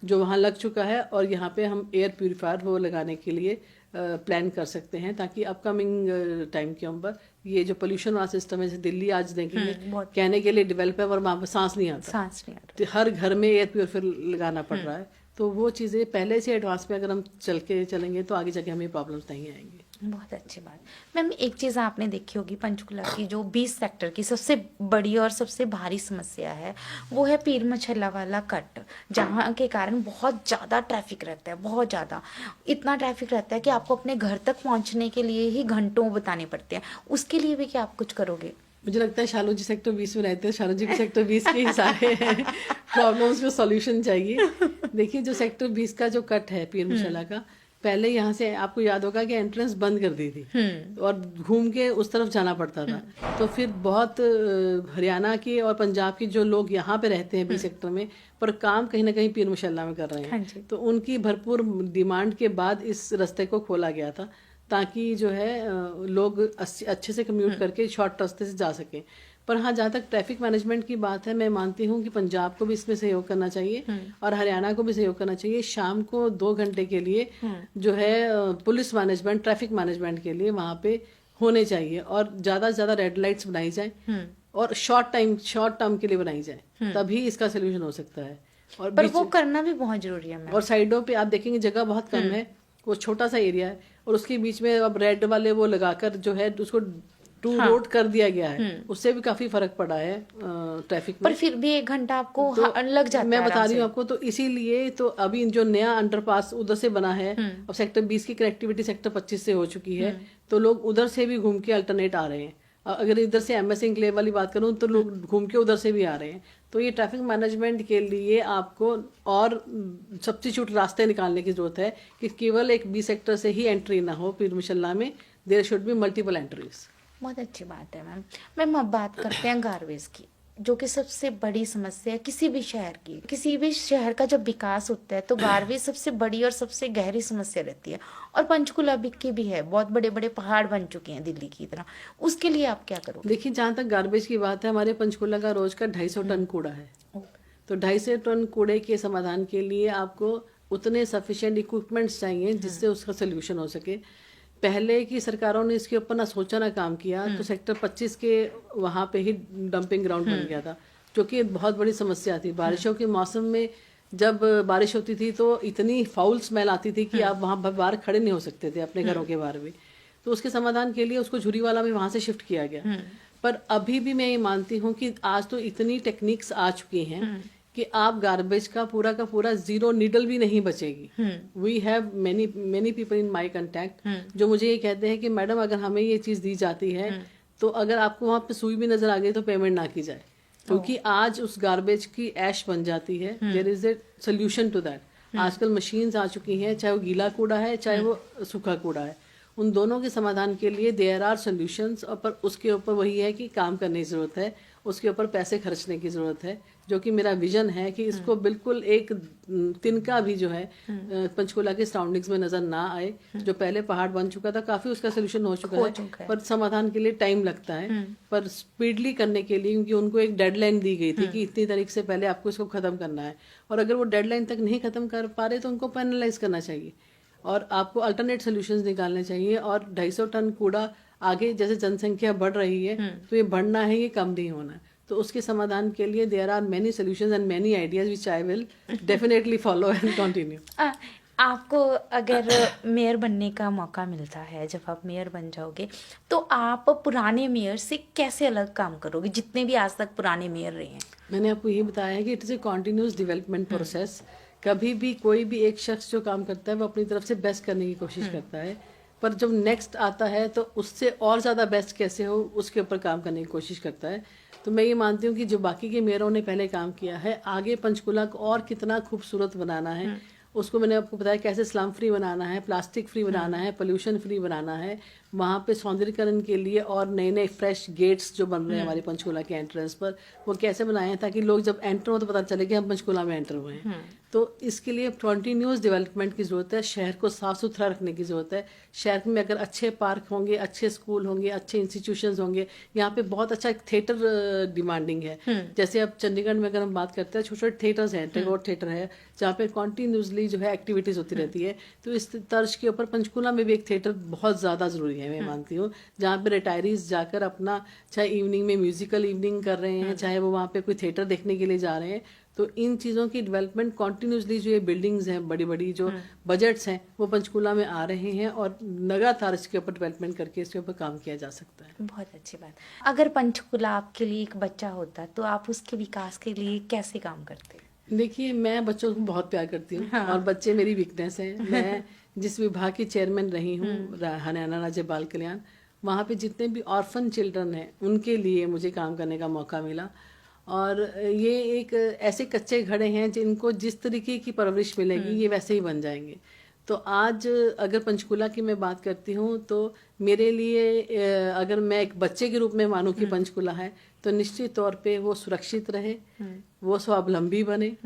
जो वहाँ लग चुका है, और यहाँ पे हम एयर प्यूरिफायर वो लगाने के लिए प्लान कर सकते हैं ताकि अपकमिंग टाइम के ऊपर ये जो पोल्यूशन वाला सिस्टम है, जैसे दिल्ली आज देखेंगे कहने के लिए डेवलप है और वहाँ पर सांस नहीं आता, तो हर घर में एयर प्यूरिफायर लगाना पड़ रहा है। तो वो चीज़ें पहले से एडवांस में अगर हम चलेंगे तो आगे जाके हमें प्रॉब्लम्स नहीं आएंगी। बहुत अच्छी बात। मैम, एक चीज़ आपने देखी होगी, पंचकुला की जो 20 सेक्टर की सबसे बड़ी और सबसे भारी समस्या है वो है पीर मछला वाला कट, जहाँ के कारण बहुत ज़्यादा ट्रैफिक रहता है, बहुत ज़्यादा। इतना ट्रैफिक रहता है कि आपको अपने घर तक पहुँचने के लिए ही घंटों बिताने पड़ते हैं। उसके लिए भी क्या आप कुछ करोगे? मुझे लगता है शालू जी सेक्टर 20 में रहते हैं, शालू जी के सेक्टर 20 के ही सारे प्रॉब्लम्स को सॉल्यूशन चाहिए। देखिए, जो सेक्टर 20 का जो कट है पीर मशाला का, पहले यहाँ से आपको याद होगा कि एंट्रेंस बंद कर दी थी और घूम के उस तरफ जाना पड़ता था। तो फिर बहुत हरियाणा के और पंजाब के जो लोग यहाँ पे रहते हैं बी सेक्टर में, पर काम कहीं ना कहीं पीर मशाला में कर रहे हैं, तो उनकी भरपूर डिमांड के बाद इस रास्ते को खोला गया था ताकि जो है लोग अच्छे से कम्यूट करके शॉर्ट रास्ते से जा सकें। पर हाँ, जहाँ तक ट्रैफिक मैनेजमेंट की बात है, मैं मानती हूँ कि पंजाब को भी इसमें सहयोग करना चाहिए और हरियाणा को भी सहयोग करना चाहिए। शाम को 2 घंटे के लिए जो है पुलिस मैनेजमेंट, ट्रैफिक मैनेजमेंट के लिए वहाँ पे होने चाहिए और ज़्यादा से ज़्यादा रेड लाइट्स बनाई जाए और शॉर्ट टर्म के लिए बनाई जाए, तभी इसका सोल्यूशन हो सकता है। और पर वो करना भी बहुत जरूरी है मैम। और साइडों पे आप देखेंगे जगह बहुत कम है, वो छोटा सा एरिया है और उसके बीच में अब रेड वाले वो लगाकर जो है उसको टू रोड कर दिया गया है, उससे भी काफी फर्क पड़ा है ट्रैफिक में। पर फिर भी 1 घंटा आपको तो लग जाता है। मैं बता रही हूँ आपको, तो इसीलिए तो अभी जो नया अंडरपास उधर से बना है, अब सेक्टर 20 की कनेक्टिविटी सेक्टर 25 से हो चुकी है, तो लोग उधर से भी घूम के अल्टरनेट आ रहे हैं। अगर इधर से MS एन्क्लेव वाली बात करूँ तो लोग घूम के उधर से भी आ रहे हैं। तो ये ट्रैफिक मैनेजमेंट के लिए आपको और सब्स्टिट्यूट रास्ते निकालने की जरूरत है कि केवल एक B सेक्टर से ही एंट्री ना हो पीर मुशल्ला में, there should be multiple entries. बहुत अच्छी बात है मैम। मैम अब बात करते हैं गार्बेज की, जो कि सबसे बड़ी समस्या है किसी भी शहर की। किसी भी शहर का जब विकास होता है तो गार्बेज सबसे बड़ी और सबसे गहरी समस्या रहती है, और पंचकुला की भी है। बहुत बड़े बड़े पहाड़ बन चुके हैं दिल्ली की तरह। उसके लिए आप क्या करोगे? देखिए, जहाँ तक गार्बेज की बात है, हमारे पंचकुला का रोज का 250 टन कूड़ा है। तो 250 टन कूड़े के समाधान के लिए आपको उतने सफिशिएंट इक्विपमेंट्स चाहिए जिससे उसका सोल्यूशन हो सके। पहले की सरकारों ने इसके ऊपर ना सोचा ना काम किया, तो सेक्टर 25 के वहाँ पे ही डंपिंग ग्राउंड बन गया था, जो कि बहुत बड़ी समस्या थी। बारिशों के मौसम में जब बारिश होती थी तो इतनी फाउल स्मेल आती थी कि आप वहाँ बाहर खड़े नहीं हो सकते थे अपने घरों के बाहर भी। तो उसके समाधान के लिए उसको झुरीवाला में वहाँ से शिफ्ट किया गया। पर अभी भी मैं ये मानती हूँ कि आज तो इतनी टेक्निक्स आ चुकी हैं कि आप गार्बेज का पूरा जीरो नीडल भी नहीं बचेगी। We have many people in my contact जो मुझे ये कहते हैं कि मैडम, अगर हमें ये चीज दी जाती है तो अगर आपको वहां पे सुई भी नजर आ गई तो पेमेंट ना की जाए, क्योंकि आज उस गार्बेज की ऐश बन जाती है। There is a solution to that. आजकल मशीन्स आ चुकी हैं, चाहे वो गीला कूड़ा है चाहे वो सूखा कूड़ा है, उन दोनों के समाधान के लिए देयर आर सोल्यूशंस। और पर उसके ऊपर वही है कि काम करने की जरूरत है, उसके ऊपर पैसे खर्चने की जरूरत है, जो कि मेरा विजन है कि इसको बिल्कुल एक तिनका भी जो है पंचकुला के सराउंडिंग्स में नजर ना आए। जो पहले पहाड़ बन चुका था, काफी उसका सोल्यूशन हो चुका है, पर समाधान के लिए टाइम लगता है। पर स्पीडली करने के लिए, क्योंकि उनको एक डेडलाइन दी गई थी कि इतनी तारीख से पहले आपको इसको खत्म करना है, और अगर वो डेडलाइन तक नहीं खत्म कर पा रहे तो उनको पेनलाइज करना चाहिए और आपको अल्टरनेट सोल्यूशंस निकालने चाहिए। और 250 टन कूड़ा आगे जैसे जनसंख्या बढ़ रही है तो ये बढ़ना है, ये कम नहीं होना है। तो उसके समाधान के लिए there are many solutions and many ideas which I will definitely follow and continue. आपको अगर मेयर बनने का मौका मिलता है, जब आप मेयर बन जाओगे, तो आप पुराने मेयर से कैसे अलग काम करोगे, जितने भी आज तक पुराने मेयर रहे हैं? मैंने आपको ये बताया है कि it is a continuous development process. कभी भी कोई भी एक शख्स जो काम करता है वो अपनी तरफ से बेस्ट करने की कोशिश करता है, पर जब नेक्स्ट आता है तो उससे और ज़्यादा बेस्ट कैसे हो उसके ऊपर काम करने की कोशिश करता है। तो मैं ये मानती हूँ कि जो बाकी के मेयरों ने पहले काम किया है, आगे पंचकुला को और कितना खूबसूरत बनाना है उसको मैंने आपको बताया, कैसे स्लम फ्री बनाना है, प्लास्टिक फ्री बनाना है, पोल्यूशन फ्री बनाना है। वहाँ पे सौंदर्यीकरण के लिए और नए नए फ्रेश गेट्स जो बन रहे हैं हमारे पंचकुला के एंट्रेंस पर, वो कैसे बनाए हैं ताकि लोग जब एंटर हो तो पता चले कि हम पंचकुला में एंटर हुए हैं। तो इसके लिए कंटिन्यूस डेवलपमेंट की ज़रूरत है, शहर को साफ सुथरा रखने की ज़रूरत है। शहर में अगर अच्छे पार्क होंगे, अच्छे स्कूल होंगे, अच्छे इंस्टीट्यूशंस होंगे, यहाँ पे बहुत अच्छा एक थिएटर डिमांडिंग है। जैसे अब चंडीगढ़ में अगर हम बात करते हैं, छोटे छोटे थिएटर्स हैं, टैगोर थिएटर है जहाँ पे कॉन्टीन्यूसली जो है एक्टिविटीज़ होती रहती है। तो इस तर्ज के ऊपर पंचकुला में भी एक थिएटर बहुत ज़्यादा ज़रूरी है, मैं मानती हूँ, जहाँ पे रिटायरीज जाकर अपना चाहे इवनिंग में म्यूजिकल इवनिंग कर रहे हैं, चाहे वो वहाँ पे कोई थिएटर देखने के लिए जा रहे हैं। तो इन चीज़ों की डेवलपमेंट कॉन्टिन्यूसली, जो ये बिल्डिंग्स हैं बड़ी बड़ी, जो बजट्स हैं वो पंचकुला में आ रहे हैं और लगातार इसके ऊपर डेवलपमेंट करके इसके ऊपर काम किया जा सकता है। बहुत अच्छी बात। अगर पंचकुला आपके लिए एक बच्चा होता तो आप उसके विकास के लिए कैसे काम करते? देखिए, मैं बच्चों को बहुत प्यार करती हूँ और बच्चे मेरी वीकनेस है। मैं जिस विभाग की चेयरमैन रही हूँ, हरियाणा राज्य बाल कल्याण, वहाँ पे जितने भी ऑर्फन चिल्ड्रन हैं उनके लिए मुझे काम करने का मौका मिला। और ये एक ऐसे कच्चे घड़े हैं जिनको जिस तरीके की परवरिश मिलेगी ये वैसे ही बन जाएंगे। तो आज अगर पंचकुला की मैं बात करती हूँ तो मेरे लिए अगर मैं एक बच्चे के रूप में मानूं कि पंचकुला है, तो निश्चित तौर पे वो सुरक्षित रहे, वो स्वावलंबी बने,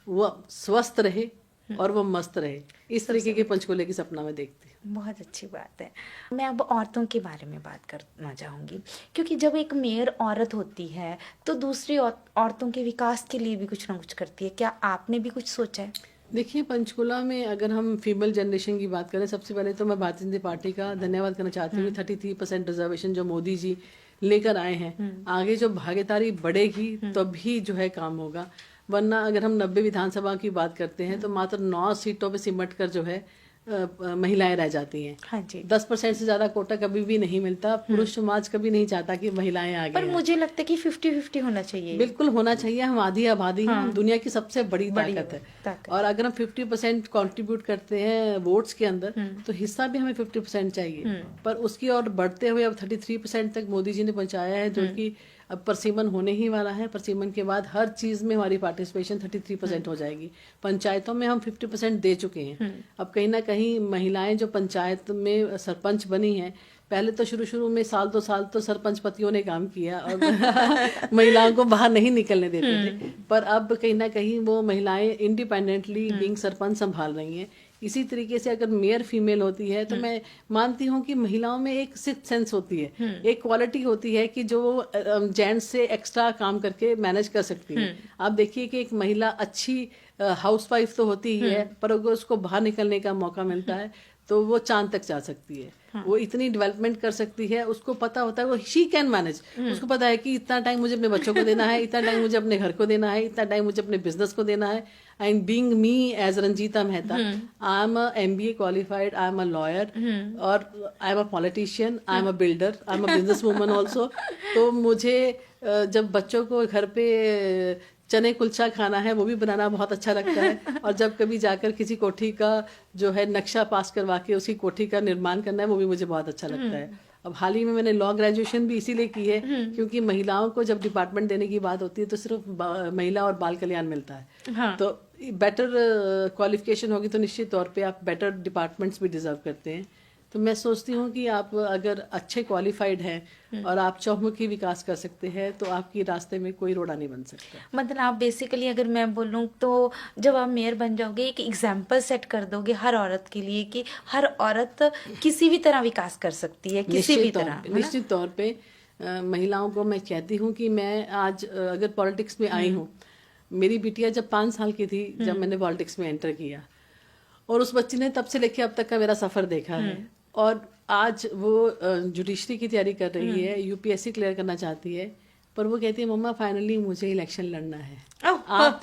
वो स्वस्थ रहे और वो मस्त रहे। इस तरीके के पंचकूले की सपना मैं देखती हूँ। बहुत अच्छी बात है। मैं अब औरतों के बारे में बात करना चाहूँगी, क्योंकि जब एक मेयर औरत होती है तो दूसरी औरतों के विकास के लिए भी कुछ ना कुछ करती है। क्या आपने भी कुछ सोचा है? देखिए, पंचकुला में अगर हम फीमेल जनरेशन की बात करें, सबसे पहले तो मैं भारतीय जनता पार्टी का धन्यवाद करना चाहती हूँ। 33% रिजर्वेशन जो मोदी जी लेकर आए हैं, आगे जो भागीदारी बढ़ेगी तभी जो है काम होगा। वरना अगर हम 90 विधानसभा की बात करते हैं तो मात्र 9 सीटों पे सिमट कर जो है महिलाएं रह जाती हैं। हाँ जी। 10% से ज्यादा कोटा कभी भी नहीं मिलता। पुरुष समाज कभी नहीं चाहता कि महिलाएं आगे पर आएं। मुझे लगता है कि 50-50 होना चाहिए। बिल्कुल होना चाहिए। हम आधी आबादी हैं, हम दुनिया की सबसे बड़ी ताकत है। ताकत। और अगर हम 50% कंट्रीब्यूट करते हैं वोट्स के अंदर, तो हिस्सा भी हमें 50% चाहिए। पर उसकी और बढ़ते हुए अब 33% तक मोदी जी ने पहुंचाया है, जो कि अब परसिमन होने ही वाला है। परसिमन के बाद हर चीज में हमारी पार्टिसिपेशन 33% हो जाएगी। पंचायतों में हम 50% दे चुके हैं। अब कहीं ना कहीं महिलाएं जो पंचायत में सरपंच बनी हैं, पहले तो शुरू में 1-2 साल तो सरपंच पतियों ने काम किया और महिलाओं को बाहर नहीं निकलने देते थे। पर अब कहीं ना कहीं वो महिलाएं इंडिपेंडेंटली बीइंग सरपंच संभाल रही हैं। इसी तरीके से अगर मेयर फीमेल होती है तो मैं मानती हूँ कि महिलाओं में एक सिक्स्थ सेंस होती है, एक क्वालिटी होती है कि जो जेंट्स से एक्स्ट्रा काम करके मैनेज कर सकती है। आप देखिए कि एक महिला अच्छी हाउसवाइफ तो होती ही है, पर अगर उसको बाहर निकलने का मौका मिलता है तो वो चांद तक जा सकती है। वो इतनी डेवलपमेंट कर सकती है, उसको पता होता है, वो शी कैन मैनेज। उसको पता है कि इतना टाइम मुझे अपने बच्चों को देना है, इतना टाइम मुझे अपने घर को देना है, इतना टाइम मुझे अपने बिजनेस को देना है। And being me as Ranjita Mehta, I am a MBA qualified, I am a lawyer, और I am a politician, I am a builder, I am a business woman also. तो मुझे जब बच्चों को घर पे चने कुलचा खाना है, वो भी बनाना बहुत अच्छा लगता है। और जब कभी जाकर किसी कोठी का जो है नक्शा पास करवा के उसकी कोठी का निर्माण करना है, वो भी मुझे बहुत अच्छा लगता है। अब हाल ही में मैंने लॉ ग्रेजुएशन भी इसीलिए की है, क्योंकि महिलाओं को जब डिपार्टमेंट देने की बात होती है तो सिर्फ महिला और बाल कल्याण मिलता है। हाँ। तो बेटर क्वालिफिकेशन होगी तो निश्चित तौर पे आप बेटर डिपार्टमेंट्स भी डिजर्व करते हैं। तो मैं सोचती हूँ कि आप अगर अच्छे क्वालिफाइड हैं और आप चौमुखी विकास कर सकते हैं तो आपकी रास्ते में कोई रोड़ा नहीं बन सकता। मतलब आप बेसिकली, अगर मैं बोलूँ तो जब आप मेयर बन जाओगे एक एग्जाम्पल सेट कर दोगे हर औरत के लिए कि हर औरत किसी भी तरह विकास कर सकती है, किसी भी तरह, है ना? निश्चित तौर पे महिलाओं को मैं कहती हूँ कि मैं आज अगर पॉलिटिक्स में आई हूँ, मेरी बिटिया जब 5 साल की थी जब मैंने पॉलिटिक्स में एंटर किया, और उस बच्ची ने तब से लेके अब तक का मेरा सफर देखा है। और आज वो जुडिशरी की तैयारी कर रही है, UPSC क्लियर करना चाहती है, पर वो कहती है मम्मा फाइनली मुझे इलेक्शन लड़ना है। आप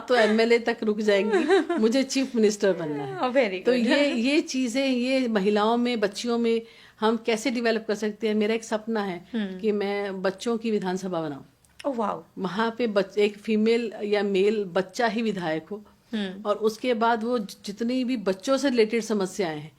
तो MLA तक रुक जाएंगी, मुझे चीफ मिनिस्टर बनना है। वेरी तो ये चीजें, ये महिलाओं में, बच्चियों में हम कैसे डेवलप कर सकते हैं। मेरा एक सपना है कि मैं बच्चों की विधानसभा बनाऊं। Oh wow. वहां पे एक फीमेल या मेल बच्चा ही विधायक हो, और उसके बाद वो जितनी भी बच्चों से रिलेटेड समस्याएं हैं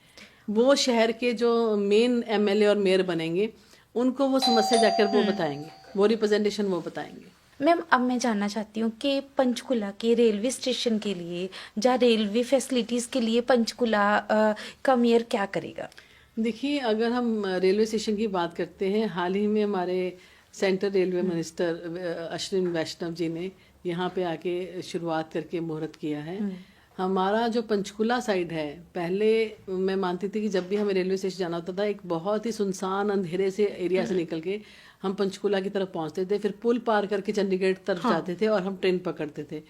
वो शहर के जो मेन MLA और मेयर बनेंगे उनको वो समस्या जाकर वो बताएंगे, वो रिप्रेजेंटेशन वो बताएंगे। मैम, अब मैं जानना चाहती हूँ कि पंचकुला के रेलवे स्टेशन के लिए या रेलवे फैसिलिटीज़ के लिए पंचकुला का मेयर क्या करेगा? देखिए, अगर हम रेलवे स्टेशन की बात करते हैं, हाल ही में हमारे सेंट्रल रेलवे मिनिस्टर अश्विनी वैष्णव जी ने यहाँ पे आके शुरुआत करके मुहूर्त किया है। हमारा जो पंचकुला साइड है, पहले मैं मानती थी कि जब भी हमें रेलवे स्टेशन जाना होता था, एक बहुत ही सुनसान अंधेरे से एरिया से निकल के हम पंचकुला की तरफ पहुंचते थे, फिर पुल पार करके चंडीगढ़ तरफ जाते थे और हम ट्रेन पकड़ते थे।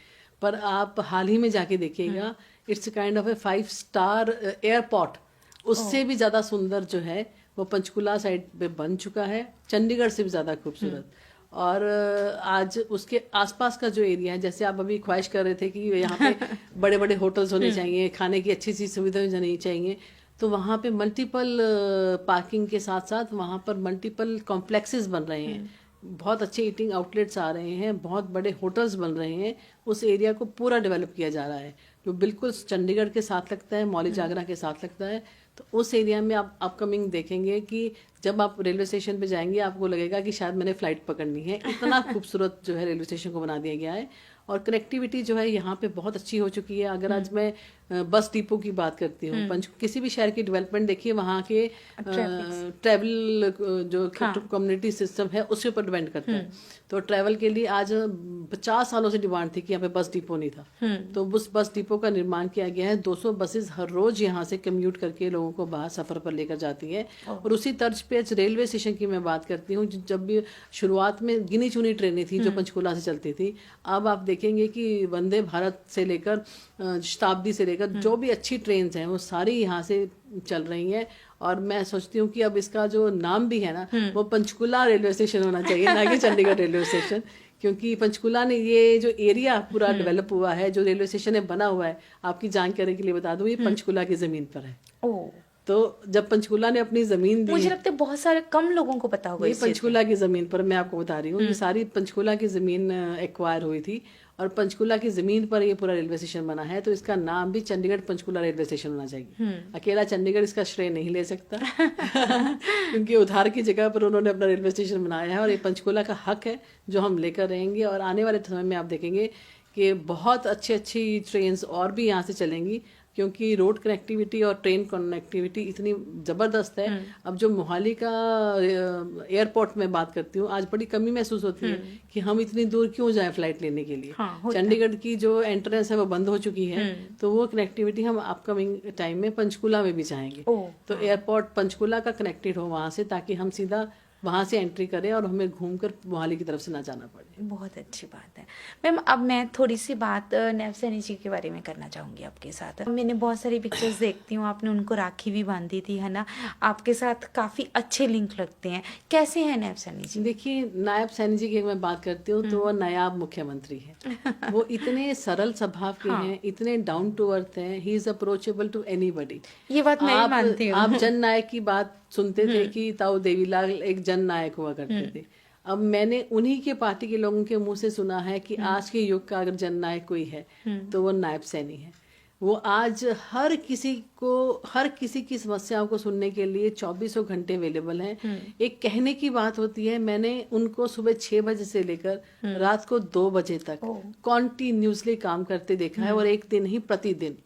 पर आप हाल ही में जाके देखिएगा, it's kind of A 5 star airport, उससे भी ज्यादा सुंदर जो है वो पंचकुला साइड पे बन चुका है, चंडीगढ़ से भी ज्यादा खूबसूरत। और आज उसके आसपास का जो एरिया है, जैसे आप अभी ख्वाहिश कर रहे थे कि यहाँ पे बड़े बड़े होटल्स होने चाहिए, खाने की अच्छी सी सुविधाएं होनी चाहिए, तो वहाँ पे मल्टीपल पार्किंग के साथ साथ वहाँ पर मल्टीपल कॉम्प्लेक्सेस बन रहे हैं, बहुत अच्छे ईटिंग आउटलेट्स आ रहे हैं, बहुत बड़े होटल्स बन रहे हैं। उस एरिया को पूरा डेवलप किया जा रहा है, जो बिल्कुल चंडीगढ़ के साथ लगता है, मौली जागरा के साथ लगता है। तो उस एरिया में आप अपकमिंग देखेंगे कि जब आप रेलवे स्टेशन पे जाएंगे आपको लगेगा कि शायद मैंने फ्लाइट पकड़नी है, इतना खूबसूरत जो है रेलवे स्टेशन को बना दिया गया है। और कनेक्टिविटी जो है यहाँ पे बहुत अच्छी हो चुकी है। अगर आज मैं बस डिपो की बात करती हूँ, किसी भी शहर की डेवलपमेंट देखिए, वहाँ के ट्रैवल जो कम्युनिटी सिस्टम है उसके ऊपर डिपेंड करता है। तो ट्रैवल के लिए आज 50 सालों से डिमांड थी कि यहाँ पे बस डिपो नहीं था, तो उस बस डिपो का निर्माण किया गया है। 200 बसेस हर रोज यहाँ से कम्यूट करके लोगों को बाहर सफर पर लेकर जाती है। और उसी तर्ज पे आज रेलवे स्टेशन की मैं बात करती हूँ, जब भी शुरुआत में गिनी चुनी ट्रेनें थी जो पंचकुला से चलती थी, अब आप देखेंगे कि वंदे भारत से लेकर शताब्दी से लेकर जो भी अच्छी ट्रेन हैं वो सारी यहाँ से चल रही हैं। और मैं सोचती हूँ कि अब इसका जो नाम भी है ना, वो पंचकुला रेलवे स्टेशन होना चाहिए, ना कि चंडीगढ़ रेलवे स्टेशन, क्योंकि पंचकुला ने ये जो एरिया पूरा डेवलप हुआ है, जो रेलवे स्टेशन है बना हुआ है, आपकी जानकारी के लिए बता दूं, ये पंचकुला की जमीन पर है। तो जब पंचकुला ने अपनी जमीन दी, मुझे लगता है बहुत सारे कम लोगों को पता होगा, ये पंचकुला की जमीन पर मैं आपको बता रही हूँ, ये सारी पंचकुला की जमीन एक्वायर हुई थी और पंचकुला की जमीन पर ये पूरा रेलवे स्टेशन बना है। तो इसका नाम भी चंडीगढ़ पंचकुला रेलवे स्टेशन होना चाहिए। अकेला चंडीगढ़ इसका श्रेय नहीं ले सकता क्योंकि उधार की जगह पर उन्होंने अपना रेलवे स्टेशन बनाया है और ये पंचकुला का हक है जो हम लेकर रहेंगे। और आने वाले समय में आप देखेंगे कि बहुत अच्छी ट्रेन और भी यहाँ से चलेंगी, क्योंकि रोड कनेक्टिविटी और ट्रेन कनेक्टिविटी इतनी ज़बरदस्त है। अब जो मोहाली का एयरपोर्ट में बात करती हूँ, आज बड़ी कमी महसूस होती है कि हम इतनी दूर क्यों जाएं फ्लाइट लेने के लिए। चंडीगढ़ की जो एंट्रेंस है वो बंद हो चुकी है, तो वो कनेक्टिविटी हम अपकमिंग टाइम में पंचकुला में भी चाहेंगे। तो एयरपोर्ट पंचकुला का कनेक्टेड हो वहाँ से, ताकि हम सीधा वहाँ से एंट्री करें और हमें घूमकर मोहाली की तरफ से ना जाना पड़े। बहुत अच्छी बात है मैम। अब मैं थोड़ी सी बात नैब सैनी जी के बारे में करना चाहूँगी आपके साथ। मैंने बहुत सारी पिक्चर्स देखती हूँ, आपने उनको राखी भी बांधी थी, है ना, आपके साथ काफ़ी अच्छे लिंक लगते हैं। कैसे हैं नैब सैनी जी? देखिए, नायब सैनी जी की मैं बात करती हूँ तो वो नायाब मुख्यमंत्री है। वो इतने सरल स्वभाव के हैं, इतने डाउन टू अर्थ हैं, he is approachable to anybody. ये बात मैं मानती हूँ। आप जन नायक की बात सुनते थे कि ताऊ देवीलाल एक जन नायक हुआ करते थे। अब मैंने उन्हीं के पार्टी के लोगों के मुंह से सुना है कि आज के युग का अगर जन नायक कोई है तो वो नायब सैनी है। वो आज हर किसी की समस्याओं को सुनने के लिए 24 घंटे अवेलेबल हैं। एक कहने की बात होती है, मैंने उनको सुबह 6 बजे से लेकर रात को 2 बजे तक कॉन्टिन्यूसली काम करते देखा है। और एक दिन ही, प्रतिदिन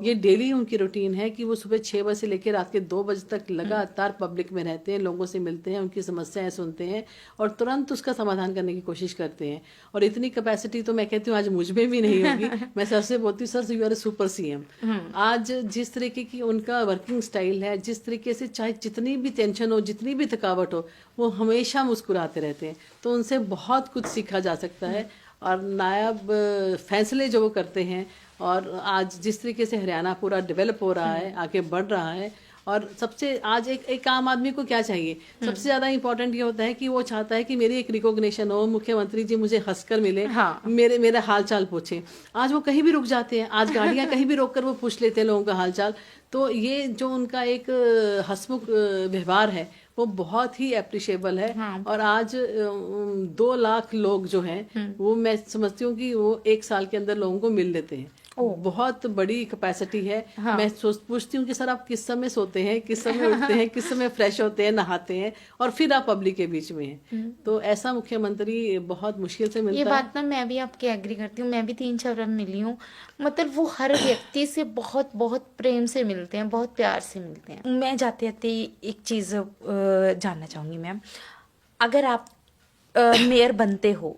ये डेली उनकी रूटीन है कि वो सुबह 6 बजे से लेकर रात के 2 बजे तक लगातार पब्लिक में रहते हैं, लोगों से मिलते हैं, उनकी समस्याएं सुनते हैं और तुरंत उसका समाधान करने की कोशिश करते हैं। और इतनी कैपेसिटी तो मैं कहती हूँ आज मुझ में भी नहीं होगी। मैं सबसे बोलती हूँ, sir you are a super CM. आज जिस तरीके की उनका वर्किंग स्टाइल है, जिस तरीके से चाहे जितनी भी टेंशन हो, जितनी भी थकावट हो, वो हमेशा मुस्कुराते रहते हैं। तो उनसे बहुत कुछ सीखा जा सकता है। और नायाब फैसले जो वो करते हैं, और आज जिस तरीके से हरियाणा पूरा डेवलप हो रहा है, आगे बढ़ रहा है। और सबसे आज एक आम आदमी को क्या चाहिए, सबसे ज्यादा इंपॉर्टेंट ये होता है कि वो चाहता है कि मेरी एक रिकॉग्निशन हो, मुख्यमंत्री जी मुझे हंसकर मिले, हाँ। मेरा हाल चाल पूछे। आज वो कहीं भी रुक जाते हैं, आज गाड़ियां कहीं भी रोककर वो पूछ लेते हैं लोगों का हाल चाल। तो ये जो उनका एक हंसमुख व्यवहार है वो बहुत ही एप्रिशिएबल है। हाँ। और आज 2 लाख लोग जो हैं वो मैं समझती हूँ कि वो 1 साल के अंदर लोगों को मिल लेते हैं। बहुत बड़ी कैपेसिटी है। हाँ। मैं पूछती हूँ कि सर आप किस समय सोते हैं, किस समय उठते हैं, किस समय फ्रेश होते हैं, नहाते हैं और फिर आप पब्लिक के बीच में हैं। तो ऐसा मुख्यमंत्री बहुत मुश्किल से मिलता है। ये बात ना मैं भी आपकी एग्री करती हूँ। मैं भी 3-4 बार मिली हूँ। मतलब वो हर व्यक्ति से बहुत बहुत प्रेम से मिलते हैं, बहुत प्यार से मिलते हैं। मैं जाते जाते एक चीज़ जानना चाहूँगी मैम, अगर आप मेयर बनते हो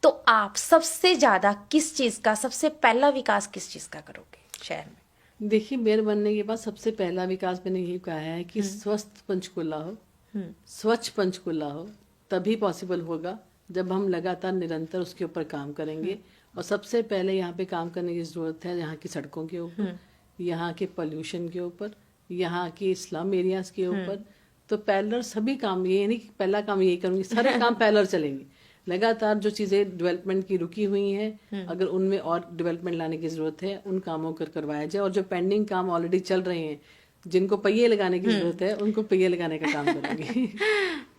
तो आप सबसे ज्यादा किस चीज का, सबसे पहला विकास किस चीज का करोगे शहर में? देखिए, मेयर बनने के बाद सबसे पहला विकास मैंने यही कहा है कि स्वस्थ पंचकुला हो, स्वच्छ पंचकुला हो। तभी पॉसिबल होगा जब हम लगातार निरंतर उसके ऊपर काम करेंगे। और सबसे पहले यहाँ पे काम करने की जरूरत है यहाँ की सड़कों के ऊपर, यहाँ के पोल्यूशन के ऊपर, यहाँ की स्लम एरियाज के ऊपर। तो पैरेलल सभी काम, ये नहीं कि पहला काम यही करूंगी, सारे काम पैरेलल चलेंगे। लगातार जो चीज़ें डेवलपमेंट की रुकी हुई हैं, अगर उनमें और डेवलपमेंट लाने की ज़रूरत है, उन कामों को करवाया जाए। और जो पेंडिंग काम ऑलरेडी चल रहे हैं, जिनको पहिए लगाने की ज़रूरत है, उनको पहिए लगाने का काम करेंगे।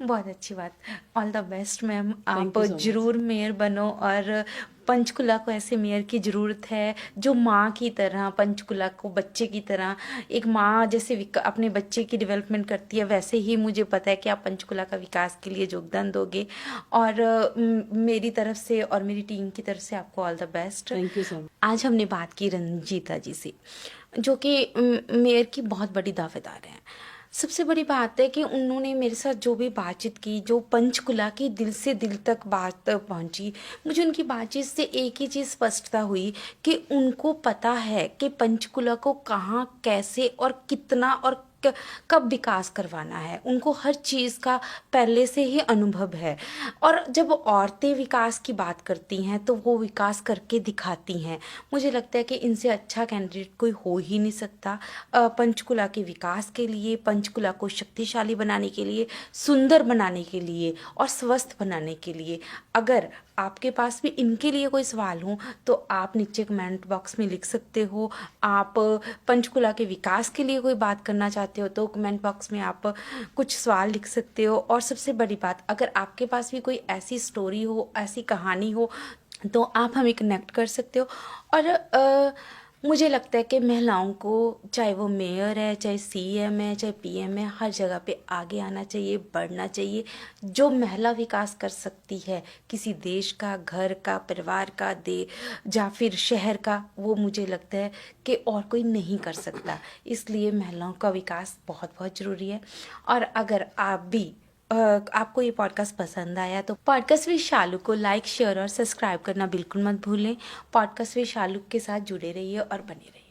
बहुत अच्छी बात। All the best ma'am. आप जरूर मेयर बनो और पंचकुला को ऐसे मेयर की ज़रूरत है जो माँ की तरह, पंचकुला को बच्चे की तरह, एक माँ जैसे अपने बच्चे की डेवलपमेंट करती है, वैसे ही मुझे पता है कि आप पंचकुला का विकास के लिए योगदान दोगे। और मेरी तरफ से और मेरी टीम की तरफ से आपको all the best. Thank you so much. आज हमने बात की रंजीता जी से। जो कि मेयर की बहुत बड़ी दावेदार हैं। सबसे बड़ी बात है कि उन्होंने मेरे साथ जो भी बातचीत की, जो पंचकुला की दिल से दिल तक बात पहुंची, मुझे उनकी बातचीत से एक ही चीज़ स्पष्टता हुई कि उनको पता है कि पंचकुला को कहाँ, कैसे और कितना और कब विकास करवाना है। उनको हर चीज़ का पहले से ही अनुभव है। और जब औरतें विकास की बात करती हैं तो वो विकास करके दिखाती हैं। मुझे लगता है कि इनसे अच्छा कैंडिडेट कोई हो ही नहीं सकता पंचकुला के विकास के लिए, पंचकुला को शक्तिशाली बनाने के लिए, सुंदर बनाने के लिए और स्वस्थ बनाने के लिए। अगर आपके पास भी इनके लिए कोई सवाल हो तो आप नीचे कमेंट बॉक्स में लिख सकते हो। आप पंचकुला के विकास के लिए कोई बात करना चाहते हो तो कमेंट बॉक्स में आप कुछ सवाल लिख सकते हो। और सबसे बड़ी बात, अगर आपके पास भी कोई ऐसी स्टोरी हो, ऐसी कहानी हो, तो आप हमें कनेक्ट कर सकते हो। और मुझे लगता है कि महिलाओं को, चाहे वो मेयर है, चाहे सीएम है, चाहे पीएम है, हर जगह पे आगे आना चाहिए, बढ़ना चाहिए। जो महिला विकास कर सकती है किसी देश का, घर का, परिवार का, दे या फिर शहर का, वो मुझे लगता है कि और कोई नहीं कर सकता। इसलिए महिलाओं का विकास बहुत बहुत ज़रूरी है। और अगर आप भी आपको ये पॉडकास्ट पसंद आया तो पॉडकास्ट विद शालू को लाइक, शेयर और सब्सक्राइब करना बिल्कुल मत भूलें। पॉडकास्ट विद शालू के साथ जुड़े रहिए और बने रहिए।